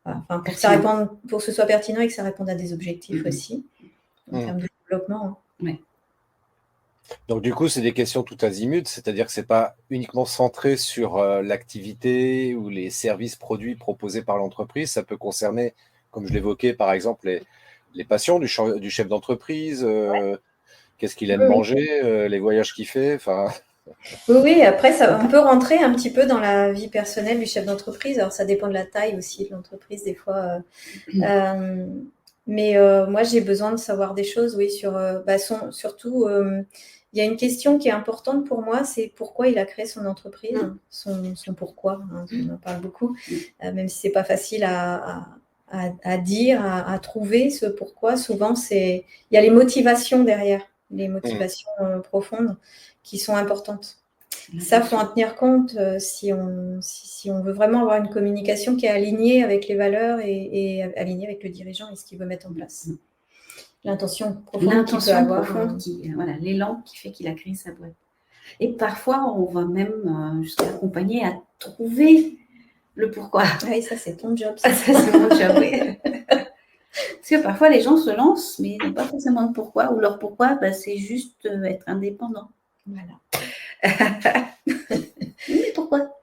[SPEAKER 3] pour que ce soit pertinent et que ça réponde à des objectifs aussi, en termes de développement.
[SPEAKER 4] Ouais.
[SPEAKER 1] Donc, du coup, c'est des questions tout azimut, c'est-à-dire que ce n'est pas uniquement centré sur l'activité ou les services produits proposés par l'entreprise. Ça peut concerner, comme je l'évoquais, par exemple, les passions du chef d'entreprise, qu'est-ce qu'il aime manger, les voyages qu'il fait.
[SPEAKER 3] Oui, après, on peut rentrer un petit peu dans la vie personnelle du chef d'entreprise. Alors, ça dépend de la taille aussi de l'entreprise, des fois. Mais moi, j'ai besoin de savoir des choses, sur surtout, il y a une question qui est importante pour moi, c'est pourquoi il a créé son entreprise, son pourquoi, on en parle beaucoup, même si c'est pas facile à dire, à trouver ce pourquoi. Souvent, il y a les motivations derrière, les motivations profondes qui sont importantes. Ça, il faut en tenir compte si on veut vraiment avoir une communication qui est alignée avec les valeurs et alignée avec le dirigeant et ce qu'il veut mettre en place. L'intention profonde qu'il peut avoir.
[SPEAKER 4] L'élan qui fait qu'il a créé sa boîte. Et parfois, on va même jusqu'à l'accompagner à trouver le pourquoi.
[SPEAKER 3] Oui, ça, c'est ton job.
[SPEAKER 4] Ça, c'est mon job, oui. Parce que parfois, les gens se lancent, mais ils n'ont pas forcément de pourquoi. Ou leur pourquoi, c'est juste être indépendant.
[SPEAKER 3] Voilà.
[SPEAKER 4] Mais pourquoi?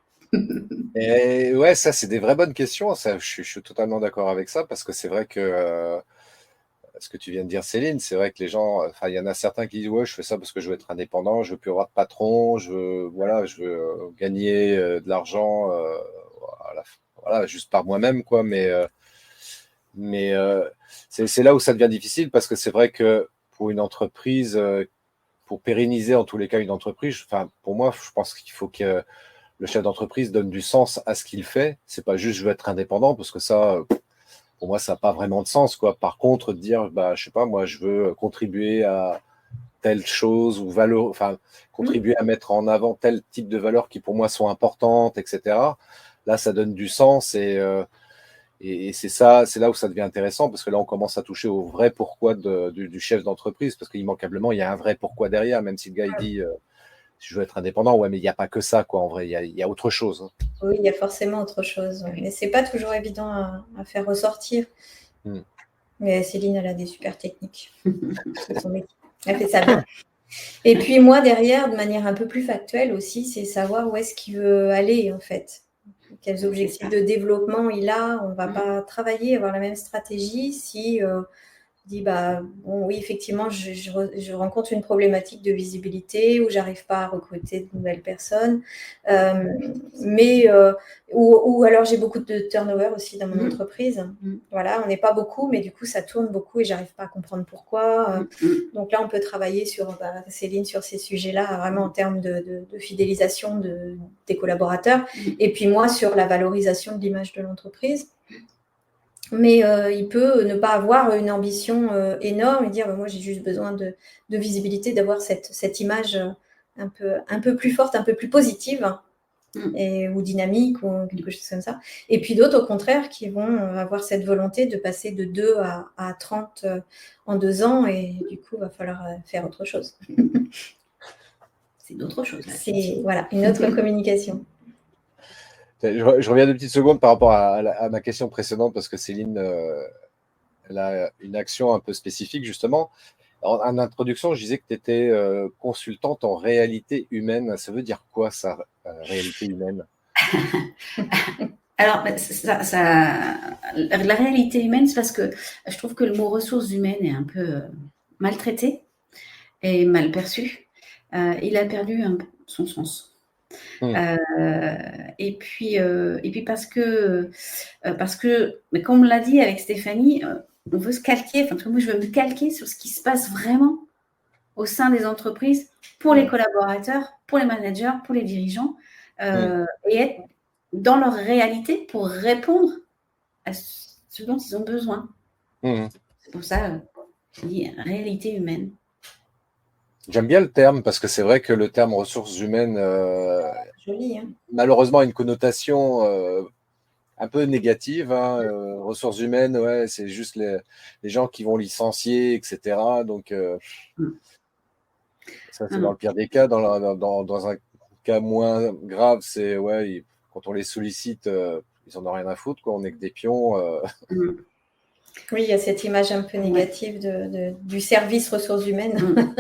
[SPEAKER 1] Et ouais, ça, c'est des vraies bonnes questions. Ça, je suis totalement d'accord avec ça, parce que c'est vrai que ce que tu viens de dire, Céline, c'est vrai que les gens, il y en a certains qui disent ouais, je fais ça parce que je veux être indépendant, je veux plus avoir de patron, je veux gagner de l'argent, juste par moi-même, quoi. Mais c'est là où ça devient difficile, parce que c'est vrai que pour une entreprise, pour pérenniser en tous les cas une entreprise, pour moi, je pense qu'il faut que le chef d'entreprise donne du sens à ce qu'il fait. C'est pas juste je veux être indépendant, parce que ça, pour moi, ça n'a pas vraiment de sens, quoi. Par contre, dire, je sais pas, moi, je veux contribuer à telle chose ou contribuer à mettre en avant tel type de valeurs qui pour moi sont importantes, etc. Là, ça donne du sens et c'est ça, c'est là où ça devient intéressant, parce que là, on commence à toucher au vrai pourquoi du chef d'entreprise, parce qu'immanquablement, il y a un vrai pourquoi derrière, même si le gars, il dit je veux être indépendant, ouais, mais il n'y a pas que ça, quoi, en vrai, il y a autre chose.
[SPEAKER 3] Oui, il y a forcément autre chose, mais c'est pas toujours évident à faire ressortir. Mais Céline, elle a des super techniques. C'est son métier. Elle fait ça bien. Et puis moi, derrière, de manière un peu plus factuelle aussi, c'est savoir où est-ce qu'il veut aller, en fait. Quels objectifs de développement il a. On ne va pas travailler, avoir la même stratégie si dit oui, effectivement, je rencontre une problématique de visibilité où j'arrive pas à recruter de nouvelles personnes, ou alors j'ai beaucoup de turnover aussi dans mon entreprise. Voilà, on n'est pas beaucoup, mais du coup ça tourne beaucoup et j'arrive pas à comprendre pourquoi. Donc là, on peut travailler sur Céline sur ces sujets-là, vraiment en termes de fidélisation des collaborateurs, et puis moi sur la valorisation de l'image de l'entreprise. Mais il peut ne pas avoir une ambition énorme et dire moi j'ai juste besoin de visibilité, d'avoir cette image un peu plus forte, un peu plus positive ou dynamique ou quelque chose comme ça. Et puis d'autres au contraire qui vont avoir cette volonté de passer de 2 à 30 en 2 ans, et du coup il va falloir faire autre chose.
[SPEAKER 4] C'est d'autres choses.
[SPEAKER 3] C'est une autre communication.
[SPEAKER 1] Je reviens 2 petites secondes par rapport à ma question précédente, parce que Céline, une action un peu spécifique, justement. En introduction, je disais que tu étais consultante en réalité humaine. Ça veut dire quoi, ça, réalité humaine?
[SPEAKER 4] Alors, la réalité humaine, c'est parce que je trouve que le mot ressources humaines est un peu maltraité et mal perçu. Il a perdu son sens. Et puis parce que, mais comme on l'a dit avec Stéphanie, on veut se calquer, enfin, moi je veux me calquer sur ce qui se passe vraiment au sein des entreprises pour les collaborateurs, pour les managers, pour les dirigeants, et être dans leur réalité pour répondre à ce dont ils ont besoin. C'est pour ça je dis réalité humaine.
[SPEAKER 1] J'aime bien le terme parce que c'est vrai que le terme ressources humaines,
[SPEAKER 3] joli, hein.
[SPEAKER 1] Malheureusement, a une connotation un peu négative. Ressources humaines, ouais, c'est juste les gens qui vont licencier, etc. Donc, ça, c'est dans le pire des cas. Dans un cas moins grave, c'est ouais, quand on les sollicite, ils en ont rien à foutre, quoi. On n'est que des pions.
[SPEAKER 3] Oui, il y a cette image un peu négative du service ressources humaines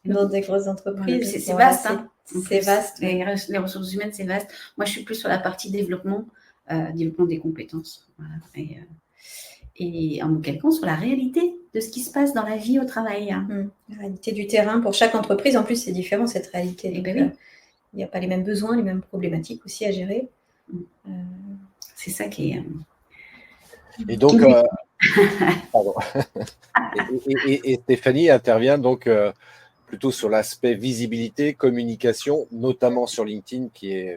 [SPEAKER 3] dans des grosses entreprises.
[SPEAKER 4] C'est vaste.
[SPEAKER 3] C'est vaste.
[SPEAKER 4] Les ressources humaines, c'est vaste. Moi, je suis plus sur la partie développement des compétences. Voilà. Et en quel cas, sur la réalité de ce qui se passe dans la vie au travail.
[SPEAKER 3] La réalité du terrain pour chaque entreprise. En plus, c'est différent cette réalité. Donc, il n'y a pas les mêmes besoins, les mêmes problématiques aussi à gérer.
[SPEAKER 4] C'est ça qui est...
[SPEAKER 1] Et donc, pardon. Et Stéphanie intervient donc plutôt sur l'aspect visibilité, communication, notamment sur LinkedIn,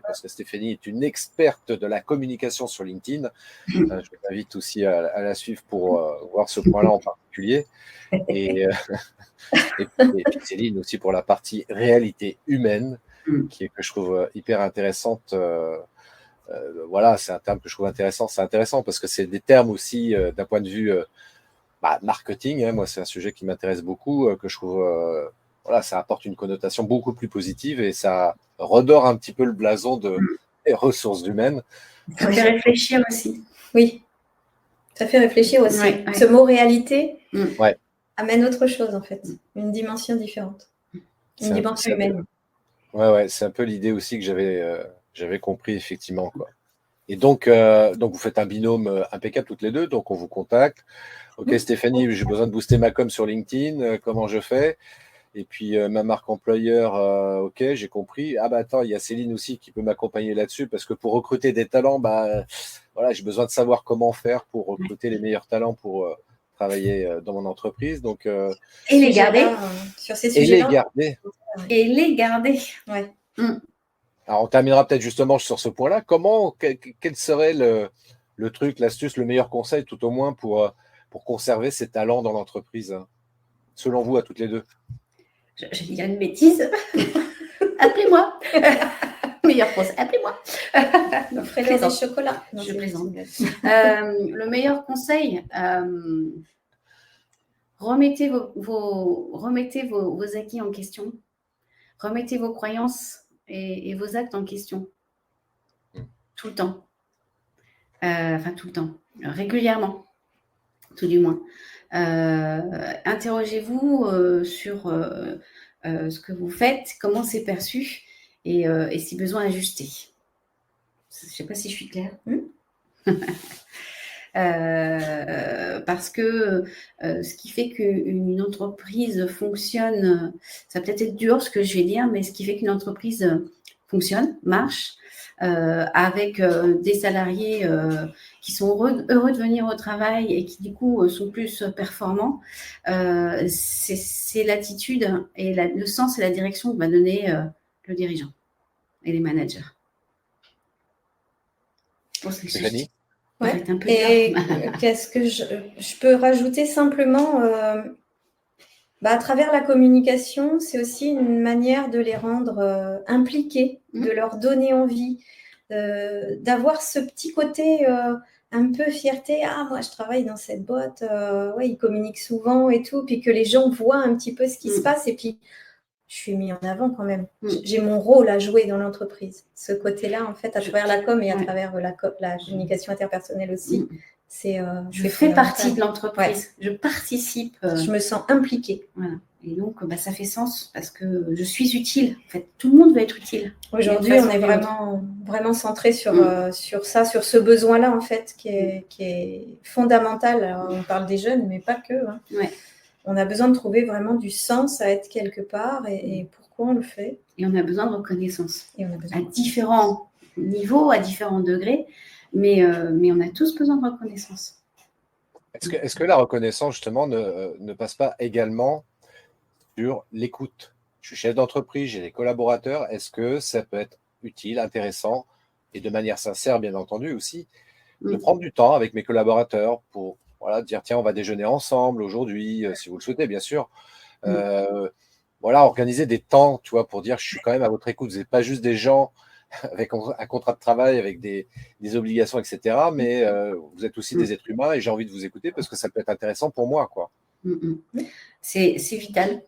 [SPEAKER 1] parce que Stéphanie est une experte de la communication sur LinkedIn. Je t'invite aussi à la suivre pour voir ce point-là en particulier. Et puis Céline aussi pour la partie réalité humaine, que je trouve hyper intéressante. Voilà, c'est un terme que je trouve intéressant. C'est intéressant parce que c'est des termes aussi d'un point de vue marketing. Moi, c'est un sujet qui m'intéresse beaucoup, que je trouve, voilà, ça apporte une connotation beaucoup plus positive et ça redore un petit peu le blason des ressources humaines.
[SPEAKER 4] Ça fait réfléchir aussi.
[SPEAKER 3] Oui, ça fait réfléchir aussi. Ouais. Ce mot réalité amène autre chose, en fait, une dimension différente, une dimension humaine.
[SPEAKER 1] Ouais, c'est un peu l'idée aussi que j'avais compris, effectivement, quoi. Et donc vous faites un binôme impeccable toutes les deux, donc on vous contacte. Ok, Stéphanie, j'ai besoin de booster ma com sur LinkedIn, comment je fais? Et puis ma marque employeur, ok, j'ai compris. Ah bah attends, il y a Céline aussi qui peut m'accompagner là-dessus, parce que pour recruter des talents, voilà, j'ai besoin de savoir comment faire pour recruter les meilleurs talents pour travailler dans mon entreprise. Donc,
[SPEAKER 4] et les garder
[SPEAKER 3] sur ces sujets-là.
[SPEAKER 4] Et les garder.
[SPEAKER 3] Ouais.
[SPEAKER 1] Alors, on terminera peut-être justement sur ce point-là. Quel serait le truc, l'astuce, le meilleur conseil, tout au moins, pour conserver ces talents dans l'entreprise, selon vous, à toutes les deux?
[SPEAKER 4] Je vais dire une bêtise. Appelez-moi. Meilleur conseil, appelez-moi.
[SPEAKER 3] Offrez-leur des chocolats.
[SPEAKER 4] Non, je plaisante. Le meilleur conseil, remettez vos acquis en question. Remettez vos croyances et vos actes en question. Tout le temps. Enfin, tout le temps. Régulièrement. Tout du moins. Interrogez-vous sur ce que vous faites, comment c'est perçu et si besoin ajuster. Je ne sais pas si je suis claire. Parce que ce qui fait qu'une entreprise fonctionne, ça va peut-être être dur ce que je vais dire, mais ce qui fait qu'une entreprise fonctionne, marche, avec des salariés qui sont heureux de venir au travail et qui du coup sont plus performants, c'est l'attitude et le sens et la direction que va donner le dirigeant et les managers. Je pense que
[SPEAKER 1] Stéphanie ?
[SPEAKER 3] Ouais. Et qu'est-ce que je peux rajouter simplement à travers la communication, c'est aussi une manière de les rendre impliqués, de leur donner envie, d'avoir ce petit côté un peu fierté. Ah, moi, je travaille dans cette boîte. Ouais, ils communiquent souvent et tout. Puis que les gens voient un petit peu ce qui se passe. Et puis, je suis mis en avant quand même. J'ai mon rôle à jouer dans l'entreprise. Ce côté-là, en fait, à travers la com et à travers la communication interpersonnelle aussi,
[SPEAKER 4] Je fais partie de l'entreprise, je participe.
[SPEAKER 3] Je me sens impliquée.
[SPEAKER 4] Voilà. Et donc, ça fait sens parce que je suis utile. En fait, tout le monde veut être utile.
[SPEAKER 3] Aujourd'hui, on est vraiment centré sur ça, sur ce besoin-là, en fait, qui est fondamental. Alors, on parle des jeunes, mais pas que. Hein.
[SPEAKER 4] Ouais.
[SPEAKER 3] On a besoin de trouver vraiment du sens à être quelque part et pourquoi on le fait.
[SPEAKER 4] Et on a besoin de reconnaissance. À différents niveaux, à différents degrés, mais on a tous besoin de reconnaissance.
[SPEAKER 1] Est-ce que la reconnaissance, justement, ne passe pas également sur l'écoute? Je suis chef d'entreprise, j'ai des collaborateurs. Est-ce que ça peut être utile, intéressant, et de manière sincère, bien entendu, aussi, de prendre du temps avec mes collaborateurs pour dire, tiens, on va déjeuner ensemble aujourd'hui, si vous le souhaitez, bien sûr. Organiser des temps, tu vois, pour dire, je suis quand même à votre écoute. Vous n'êtes pas juste des gens avec un contrat de travail, avec des obligations, etc. Mais vous êtes aussi des êtres humains et j'ai envie de vous écouter parce que ça peut être intéressant pour moi, quoi.
[SPEAKER 4] C'est vital.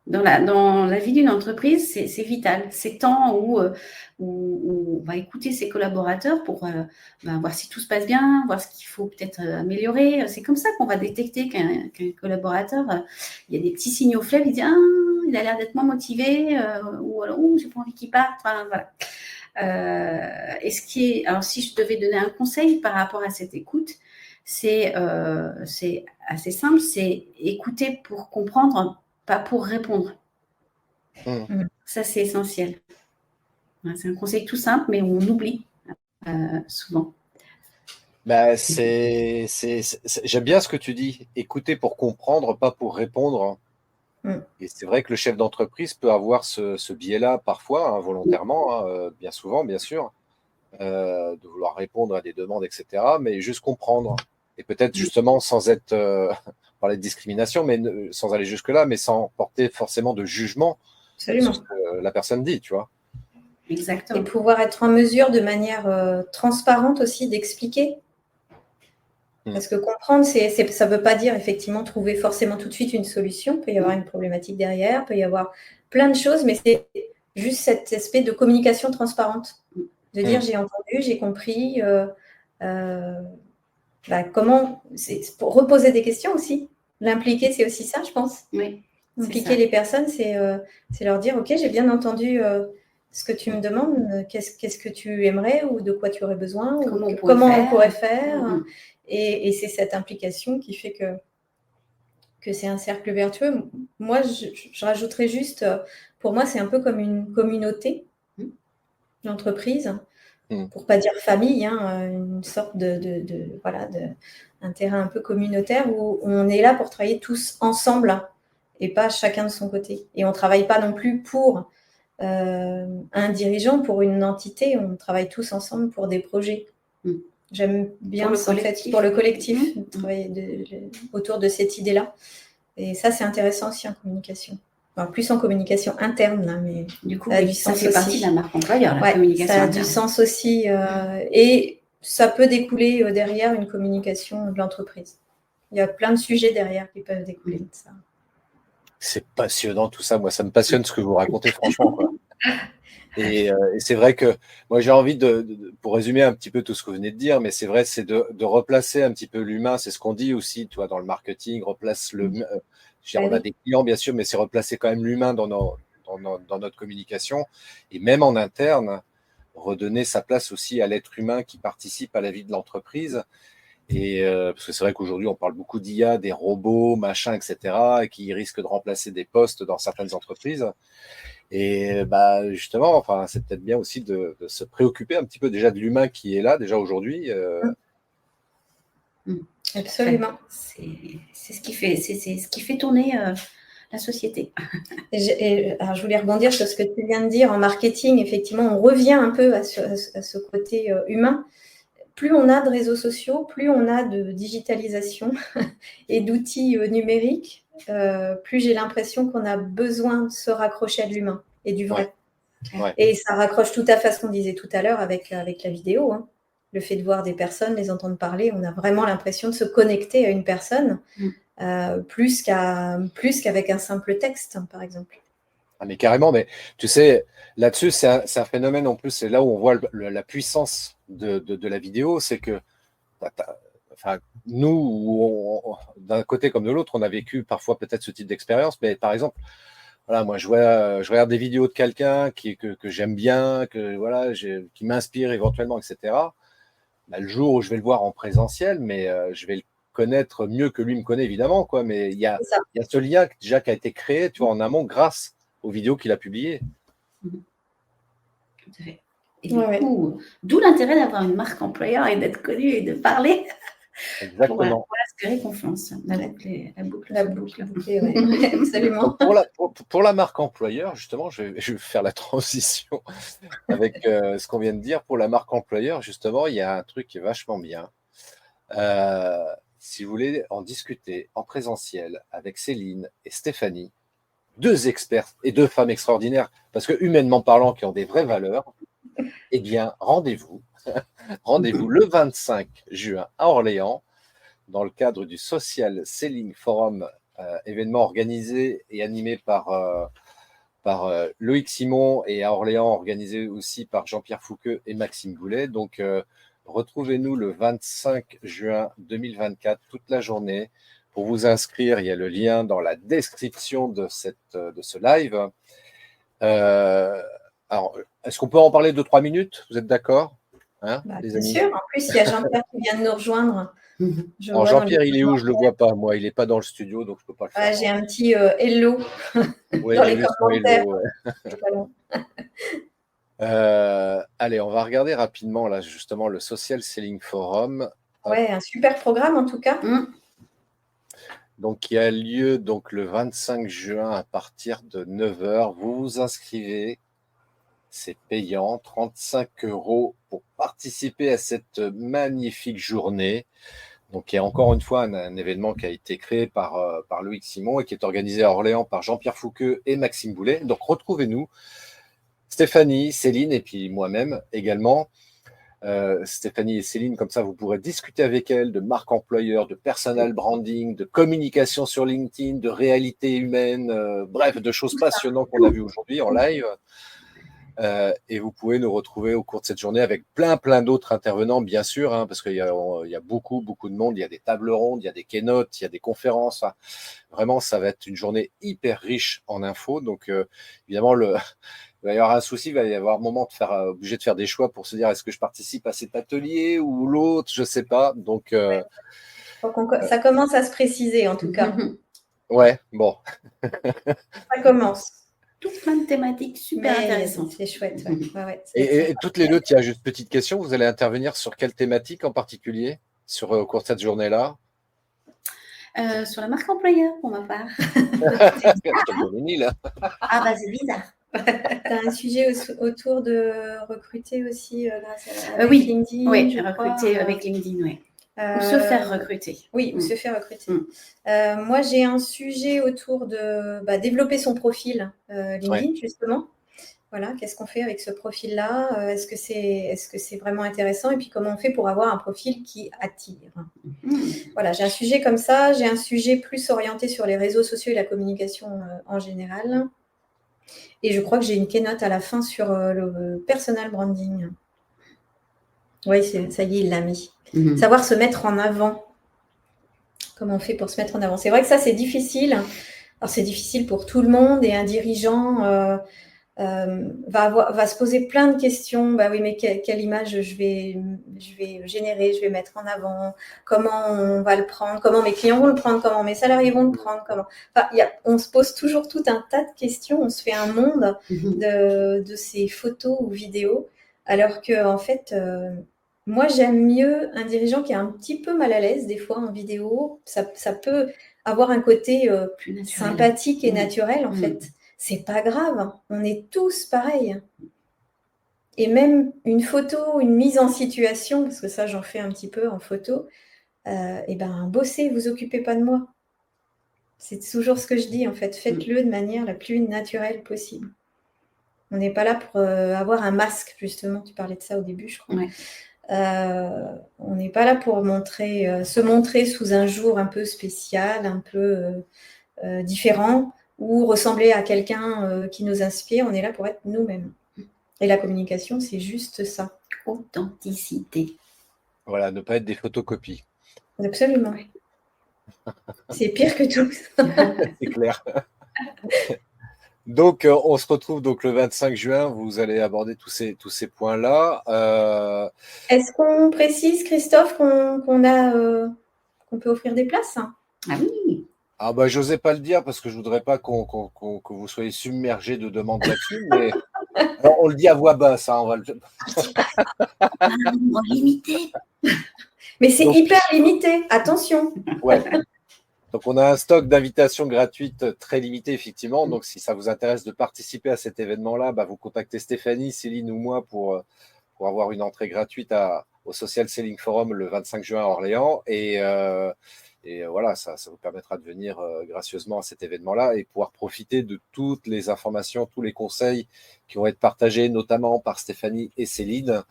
[SPEAKER 4] Dans la vie d'une entreprise, c'est vital. Ces temps où on va écouter ses collaborateurs pour voir si tout se passe bien, voir ce qu'il faut peut-être améliorer. C'est comme ça qu'on va détecter qu'un collaborateur, il y a des petits signaux faibles, il dit « Ah, il a l'air d'être moins motivé » ou alors « j'ai pas envie qu'il parte ». Enfin, voilà. Alors, si je devais donner un conseil par rapport à cette écoute, c'est assez simple, c'est écouter pour comprendre, pas pour répondre. Ça, c'est essentiel. C'est un conseil tout simple, mais on oublie souvent.
[SPEAKER 1] J'aime bien ce que tu dis. Écouter pour comprendre, pas pour répondre. Et c'est vrai que le chef d'entreprise peut avoir ce biais-là parfois, volontairement, bien souvent, bien sûr, de vouloir répondre à des demandes, etc., mais juste comprendre. Et peut-être justement sans être, parler de discrimination, mais sans aller jusque-là, mais sans porter forcément de jugement sur ce que la personne dit, tu vois.
[SPEAKER 4] Exactement.
[SPEAKER 3] Et pouvoir être en mesure de manière transparente aussi d'expliquer. Parce que comprendre, ça ne veut pas dire effectivement trouver forcément tout de suite une solution. Il peut y avoir une problématique derrière, il peut y avoir plein de choses, mais c'est juste cet aspect de communication transparente. De dire j'ai entendu, j'ai compris. Comment, c'est pour reposer des questions aussi. L'impliquer, c'est aussi ça, je pense.
[SPEAKER 4] Oui,
[SPEAKER 3] impliquer les personnes, c'est leur dire ok, j'ai bien entendu ce que tu me demandes, qu'est-ce que tu aimerais ou de quoi tu aurais besoin, comment on pourrait faire. Et c'est cette implication qui fait que c'est un cercle vertueux. Moi, je rajouterais juste, pour moi, c'est un peu comme une communauté, l'entreprise, pour pas dire famille, une sorte un terrain un peu communautaire où on est là pour travailler tous ensemble et pas chacun de son côté. Et on ne travaille pas non plus pour un dirigeant, pour une entité, on travaille tous ensemble pour des projets. J'aime bien pour le collectif, travailler autour de cette idée-là. Et ça, c'est intéressant aussi en communication. Enfin, plus en communication interne, là, mais
[SPEAKER 4] du coup, ça fait partie de la marque employeur, la communication
[SPEAKER 3] ça a
[SPEAKER 4] interne.
[SPEAKER 3] du sens aussi. Et ça peut découler derrière une communication de l'entreprise. Il y a plein de sujets derrière qui peuvent découler de ça.
[SPEAKER 1] C'est passionnant tout ça. Moi, ça me passionne ce que vous racontez, franchement, quoi. Et c'est vrai que moi, j'ai envie pour résumer un petit peu tout ce que vous venez de dire, mais c'est vrai, c'est de replacer un petit peu l'humain. C'est ce qu'on dit aussi, toi, dans le marketing, replace on a des clients, bien sûr, mais c'est replacer quand même l'humain dans notre communication. Et même en interne, redonner sa place aussi à l'être humain qui participe à la vie de l'entreprise. Et parce que c'est vrai qu'aujourd'hui, on parle beaucoup d'IA, des robots, machin, etc., qui risquent de remplacer des postes dans certaines entreprises. Et justement, enfin, c'est peut-être bien aussi de se préoccuper un petit peu déjà de l'humain qui est là déjà aujourd'hui.
[SPEAKER 3] Absolument.
[SPEAKER 4] C'est ce qui fait tourner la société.
[SPEAKER 3] Alors, je voulais rebondir sur ce que tu viens de dire en marketing. Effectivement, on revient un peu à ce côté humain. Plus on a de réseaux sociaux, plus on a de digitalisation et d'outils numériques, plus j'ai l'impression qu'on a besoin de se raccrocher à de l'humain et du vrai.
[SPEAKER 1] Ouais.
[SPEAKER 3] Et ça raccroche tout à fait à ce qu'on disait tout à l'heure avec la vidéo. Le fait de voir des personnes, les entendre parler, on a vraiment l'impression de se connecter à une personne plus qu'avec un simple texte, par exemple.
[SPEAKER 1] Ah, mais carrément, mais tu sais, là-dessus, c'est un phénomène en plus, c'est là où on voit la puissance de la vidéo, c'est que nous, d'un côté comme de l'autre, on a vécu parfois peut-être ce type d'expérience, mais par exemple, voilà, moi, je regarde des vidéos de quelqu'un que j'aime bien, qui m'inspire éventuellement, etc. Bah, le jour où je vais le voir en présentiel, mais je vais le connaître mieux que lui me connaît, évidemment, quoi. Mais
[SPEAKER 3] C'est ça.
[SPEAKER 1] il y a ce lien déjà qui a été créé, tu vois, en amont grâce aux vidéos qu'il a publiées.
[SPEAKER 4] Tout à fait. Et du coup, d'où l'intérêt d'avoir une marque employeur et d'être connu et de parler.
[SPEAKER 1] Exactement.
[SPEAKER 4] Pour aspirer confiance. La boucle.
[SPEAKER 3] Oui, absolument.
[SPEAKER 1] Pour la marque employeur, justement, je vais faire la transition avec ce qu'on vient de dire. Pour la marque employeur, justement, il y a un truc qui est vachement bien. Si vous voulez en discuter en présentiel avec Céline et Stéphanie, 2 experts et 2 femmes extraordinaires, parce que humainement parlant, qui ont des vraies valeurs, eh bien, rendez-vous le 25 juin à Orléans, dans le cadre du Social Selling Forum, événement organisé et animé par Loïc Simon, et à Orléans organisé aussi par Jean-Pierre Fouqueux et Maxime Goulet. Donc, retrouvez-nous le 25 juin 2024, toute la journée. Pour vous inscrire, il y a le lien dans la description de ce live. Alors, est-ce qu'on peut en parler 2-3 minutes? Vous êtes d'accord, hein, les
[SPEAKER 3] bien
[SPEAKER 1] amis?
[SPEAKER 3] sûr. En plus, il y a Jean-Pierre qui vient de nous rejoindre.
[SPEAKER 1] Alors, Jean-Pierre, il est où? Je ne le vois pas. Moi, il n'est pas dans le studio, donc je ne peux pas le faire.
[SPEAKER 3] J'ai un petit hello
[SPEAKER 1] Oui,
[SPEAKER 3] dans les commentaires.
[SPEAKER 1] Allez, on va regarder rapidement là justement le Social Selling Forum.
[SPEAKER 3] Ouais, un super programme en tout cas.
[SPEAKER 1] Donc, qui a lieu donc le 25 juin à partir de 9h. Vous vous inscrivez, c'est payant, 35 € pour participer à cette magnifique journée. Donc, il y a encore une fois un événement qui a été créé par Loïc Simon et qui est organisé à Orléans par Jean-Pierre Fouqueux et Maxime Boulet. Donc, retrouvez-nous, Stéphanie, Céline et puis moi-même également. Stéphanie et Céline, comme ça, vous pourrez discuter avec elles de marque employeur, de personal branding, de communication sur LinkedIn, de réalité humaine, bref, de choses passionnantes qu'on a vues aujourd'hui en live. Et vous pouvez nous retrouver au cours de cette journée avec plein d'autres intervenants, bien sûr, hein, parce qu'il y a beaucoup de monde. Il y a des tables rondes, il y a des keynotes, il y a des conférences. Enfin, vraiment, ça va être une journée hyper riche en infos. Donc, évidemment, il va y avoir un souci, il va y avoir un moment obligé de faire des choix pour se dire est-ce que je participe à cet atelier ou l'autre, je ne sais pas. Donc,
[SPEAKER 3] ça commence à se préciser en tout cas.
[SPEAKER 1] Ouais, bon.
[SPEAKER 3] Ça commence.
[SPEAKER 4] Tout plein de thématiques super intéressantes.
[SPEAKER 3] C'est chouette.
[SPEAKER 1] Et toutes les deux, tiens, juste une petite question, vous allez intervenir sur quelle thématique en particulier au cours de cette journée-là?
[SPEAKER 4] Sur la marque employeur, pour ma part. C'est bizarre.
[SPEAKER 3] Tu as un sujet autour de recruter aussi grâce à
[SPEAKER 4] LinkedIn. Oui, recruter avec LinkedIn, oui. Ou se faire recruter.
[SPEAKER 3] Oui, ou se faire recruter. Moi, j'ai un sujet autour de développer son profil LinkedIn, justement. Voilà, qu'est-ce qu'on fait avec ce profil-là? Est-ce que c'est vraiment intéressant? Et puis, comment on fait pour avoir un profil qui attire? Voilà, j'ai un sujet comme ça. J'ai un sujet plus orienté sur les réseaux sociaux et la communication en général. Et je crois que j'ai une keynote à la fin sur le personal branding. Oui, ça y est, il l'a mis. Savoir se mettre en avant. Comment on fait pour se mettre en avant? C'est vrai que ça, c'est difficile. Alors, c'est difficile pour tout le monde et un dirigeant va se poser plein de questions. Oui, mais quelle image je vais générer, je vais mettre en avant? Comment on va le prendre? Comment mes clients vont le prendre? Comment mes salariés vont le prendre? On se pose toujours tout un tas de questions. On se fait un monde de ces photos ou vidéos, alors que en fait, moi, j'aime mieux un dirigeant qui est un petit peu mal à l'aise des fois en vidéo. Ça peut avoir un côté plus sympathique et naturel, en fait. C'est pas grave, on est tous pareils. Et même une photo, une mise en situation, parce que ça, j'en fais un petit peu en photo, bossez, vous occupez pas de moi. C'est toujours ce que je dis, en fait. Faites-le de manière la plus naturelle possible. On n'est pas là pour avoir un masque, justement. Tu parlais de ça au début, je crois.
[SPEAKER 4] Ouais.
[SPEAKER 3] On n'est pas là pour se montrer sous un jour un peu spécial, un peu différent, ou ressembler à quelqu'un qui nous inspire. On est là pour être nous-mêmes. Et la communication, c'est juste ça.
[SPEAKER 4] Authenticité.
[SPEAKER 1] Voilà, ne pas être des photocopies.
[SPEAKER 3] Absolument. C'est pire que tout.
[SPEAKER 1] C'est clair. Donc, on se retrouve donc le 25 juin. Vous allez aborder tous ces points-là.
[SPEAKER 3] Est-ce qu'on précise, Christophe, qu'on peut offrir des places?
[SPEAKER 4] Ah oui.
[SPEAKER 1] Ah bah, j'osais pas le dire parce que je voudrais pas que vous soyez submergés de demandes là-dessus, mais alors, on le dit à voix basse, hein, on va le...
[SPEAKER 4] Un nombre limité.
[SPEAKER 3] Mais c'est
[SPEAKER 1] Donc-
[SPEAKER 3] hyper limité, attention.
[SPEAKER 1] Ouais. Donc, on a un stock d'invitations gratuites très limité, effectivement. Donc, si ça vous intéresse de participer à cet événement-là, bah, vous contactez Stéphanie, Céline ou moi pour avoir une entrée gratuite au Social Selling Forum le 25 juin à Orléans. Et voilà, ça vous permettra de venir gracieusement à cet événement-là et pouvoir profiter de toutes les informations, tous les conseils qui vont être partagés, notamment par Stéphanie et Céline.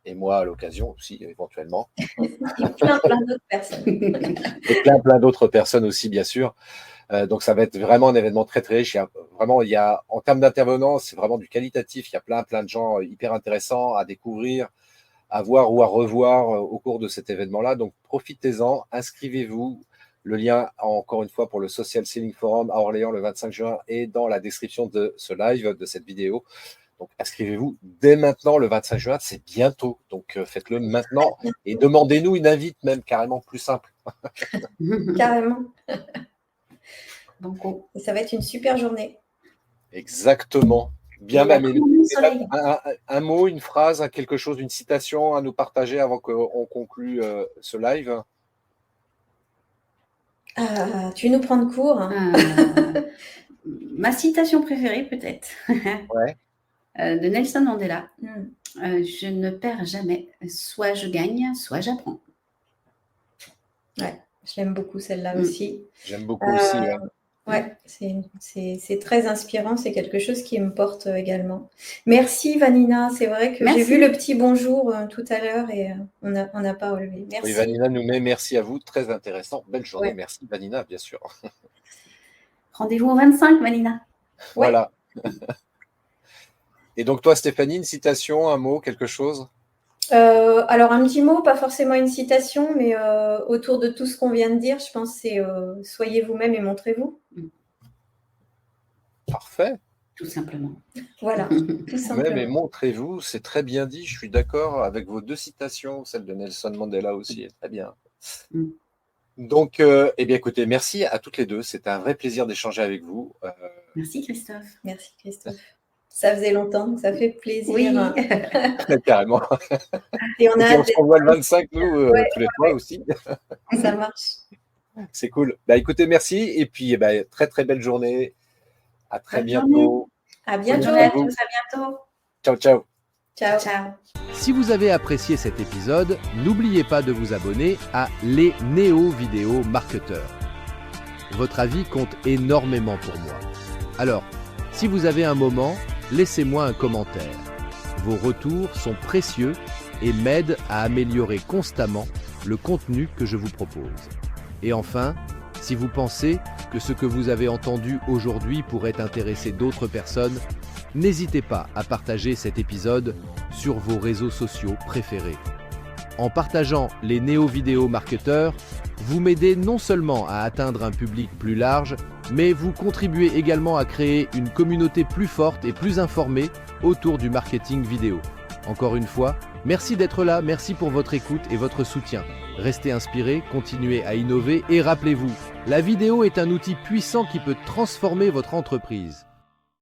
[SPEAKER 1] Et moi, à l'occasion aussi, éventuellement.
[SPEAKER 3] Plein d'autres personnes.
[SPEAKER 1] Et plein d'autres personnes aussi, bien sûr. Donc, ça va être vraiment un événement très, très riche. En termes d'intervenants, c'est vraiment du qualitatif. Il y a plein de gens hyper intéressants à découvrir, à voir ou à revoir au cours de cet événement-là. Donc, profitez-en, inscrivez-vous. Le lien, encore une fois, pour le Social Selling Forum à Orléans le 25 juin est dans la description de ce live, de cette vidéo. Donc, inscrivez-vous dès maintenant, le 25 juin, c'est bientôt. Donc, faites-le maintenant et demandez-nous une invite, même carrément plus simple.
[SPEAKER 3] Carrément.
[SPEAKER 4] Donc,
[SPEAKER 3] Et ça va être une super journée.
[SPEAKER 1] Exactement. Bien,
[SPEAKER 4] Et
[SPEAKER 1] même.
[SPEAKER 4] le soleil.
[SPEAKER 1] Un mot, une phrase, quelque chose, une citation à nous partager avant qu'on conclue ce live.
[SPEAKER 3] Tu veux nous prendre court?
[SPEAKER 4] Ma citation préférée, peut-être,
[SPEAKER 1] Ouais.
[SPEAKER 4] de Nelson Mandela.
[SPEAKER 3] Hmm.
[SPEAKER 4] Je ne perds jamais. Soit je gagne, soit j'apprends.
[SPEAKER 3] Ouais, je l'aime beaucoup celle-là aussi.
[SPEAKER 1] J'aime beaucoup aussi.
[SPEAKER 3] Ouais, c'est très inspirant. C'est quelque chose qui me porte également. Merci Vanina. C'est vrai que j'ai
[SPEAKER 4] Merci.
[SPEAKER 3] vu le petit bonjour tout à l'heure et on n'a pas relevé. Merci.
[SPEAKER 1] Oui, Vanina nous met merci à vous. Très intéressant. Belle journée.
[SPEAKER 3] Ouais.
[SPEAKER 1] Merci, Vanina, bien sûr.
[SPEAKER 4] Rendez-vous au 25, Malina.
[SPEAKER 1] Voilà. Et donc, toi, Stéphanie, une citation, un mot, quelque chose?
[SPEAKER 3] Alors, un petit mot, pas forcément une citation, mais autour de tout ce qu'on vient de dire, je pense que c'est soyez vous-même et montrez-vous.
[SPEAKER 1] Parfait.
[SPEAKER 4] Tout simplement.
[SPEAKER 3] Voilà, tout simplement.
[SPEAKER 1] Même et montrez-vous, c'est très bien dit. Je suis d'accord avec vos deux citations, celle de Nelson Mandela aussi, est très bien.
[SPEAKER 4] Mm.
[SPEAKER 1] Donc, eh bien, écoutez, merci à toutes les deux. C'était un vrai plaisir d'échanger avec vous.
[SPEAKER 4] Merci, Christophe.
[SPEAKER 3] Merci Christophe. Ça faisait longtemps, donc ça fait plaisir.
[SPEAKER 4] Oui.
[SPEAKER 1] Carrément.
[SPEAKER 3] Et on
[SPEAKER 1] Et
[SPEAKER 3] a
[SPEAKER 1] on se revoit le 25, nous, tous les trois aussi.
[SPEAKER 3] ça marche.
[SPEAKER 1] C'est cool. Bah, écoutez, merci. Et puis, très, très belle journée. À très
[SPEAKER 4] Bonne
[SPEAKER 1] bientôt.
[SPEAKER 3] À
[SPEAKER 4] Bonne
[SPEAKER 3] bientôt.
[SPEAKER 4] journée à tous, à bientôt.
[SPEAKER 1] Ciao, ciao.
[SPEAKER 3] Ciao.
[SPEAKER 4] Ciao.
[SPEAKER 2] Si vous avez apprécié cet épisode, n'oubliez pas de vous abonner à Les Néo-Vidéo Marketeurs. Votre avis compte énormément pour moi. Alors, si vous avez un moment, laissez-moi un commentaire. Vos retours sont précieux et m'aident à améliorer constamment le contenu que je vous propose. Et enfin, si vous pensez que ce que vous avez entendu aujourd'hui pourrait intéresser d'autres personnes, n'hésitez pas à partager cet épisode sur vos réseaux sociaux préférés. En partageant les néo-vidéo marketeurs, vous m'aidez non seulement à atteindre un public plus large, mais vous contribuez également à créer une communauté plus forte et plus informée autour du marketing vidéo. Encore une fois, merci d'être là, merci pour votre écoute et votre soutien. Restez inspirés, continuez à innover et rappelez-vous, la vidéo est un outil puissant qui peut transformer votre entreprise.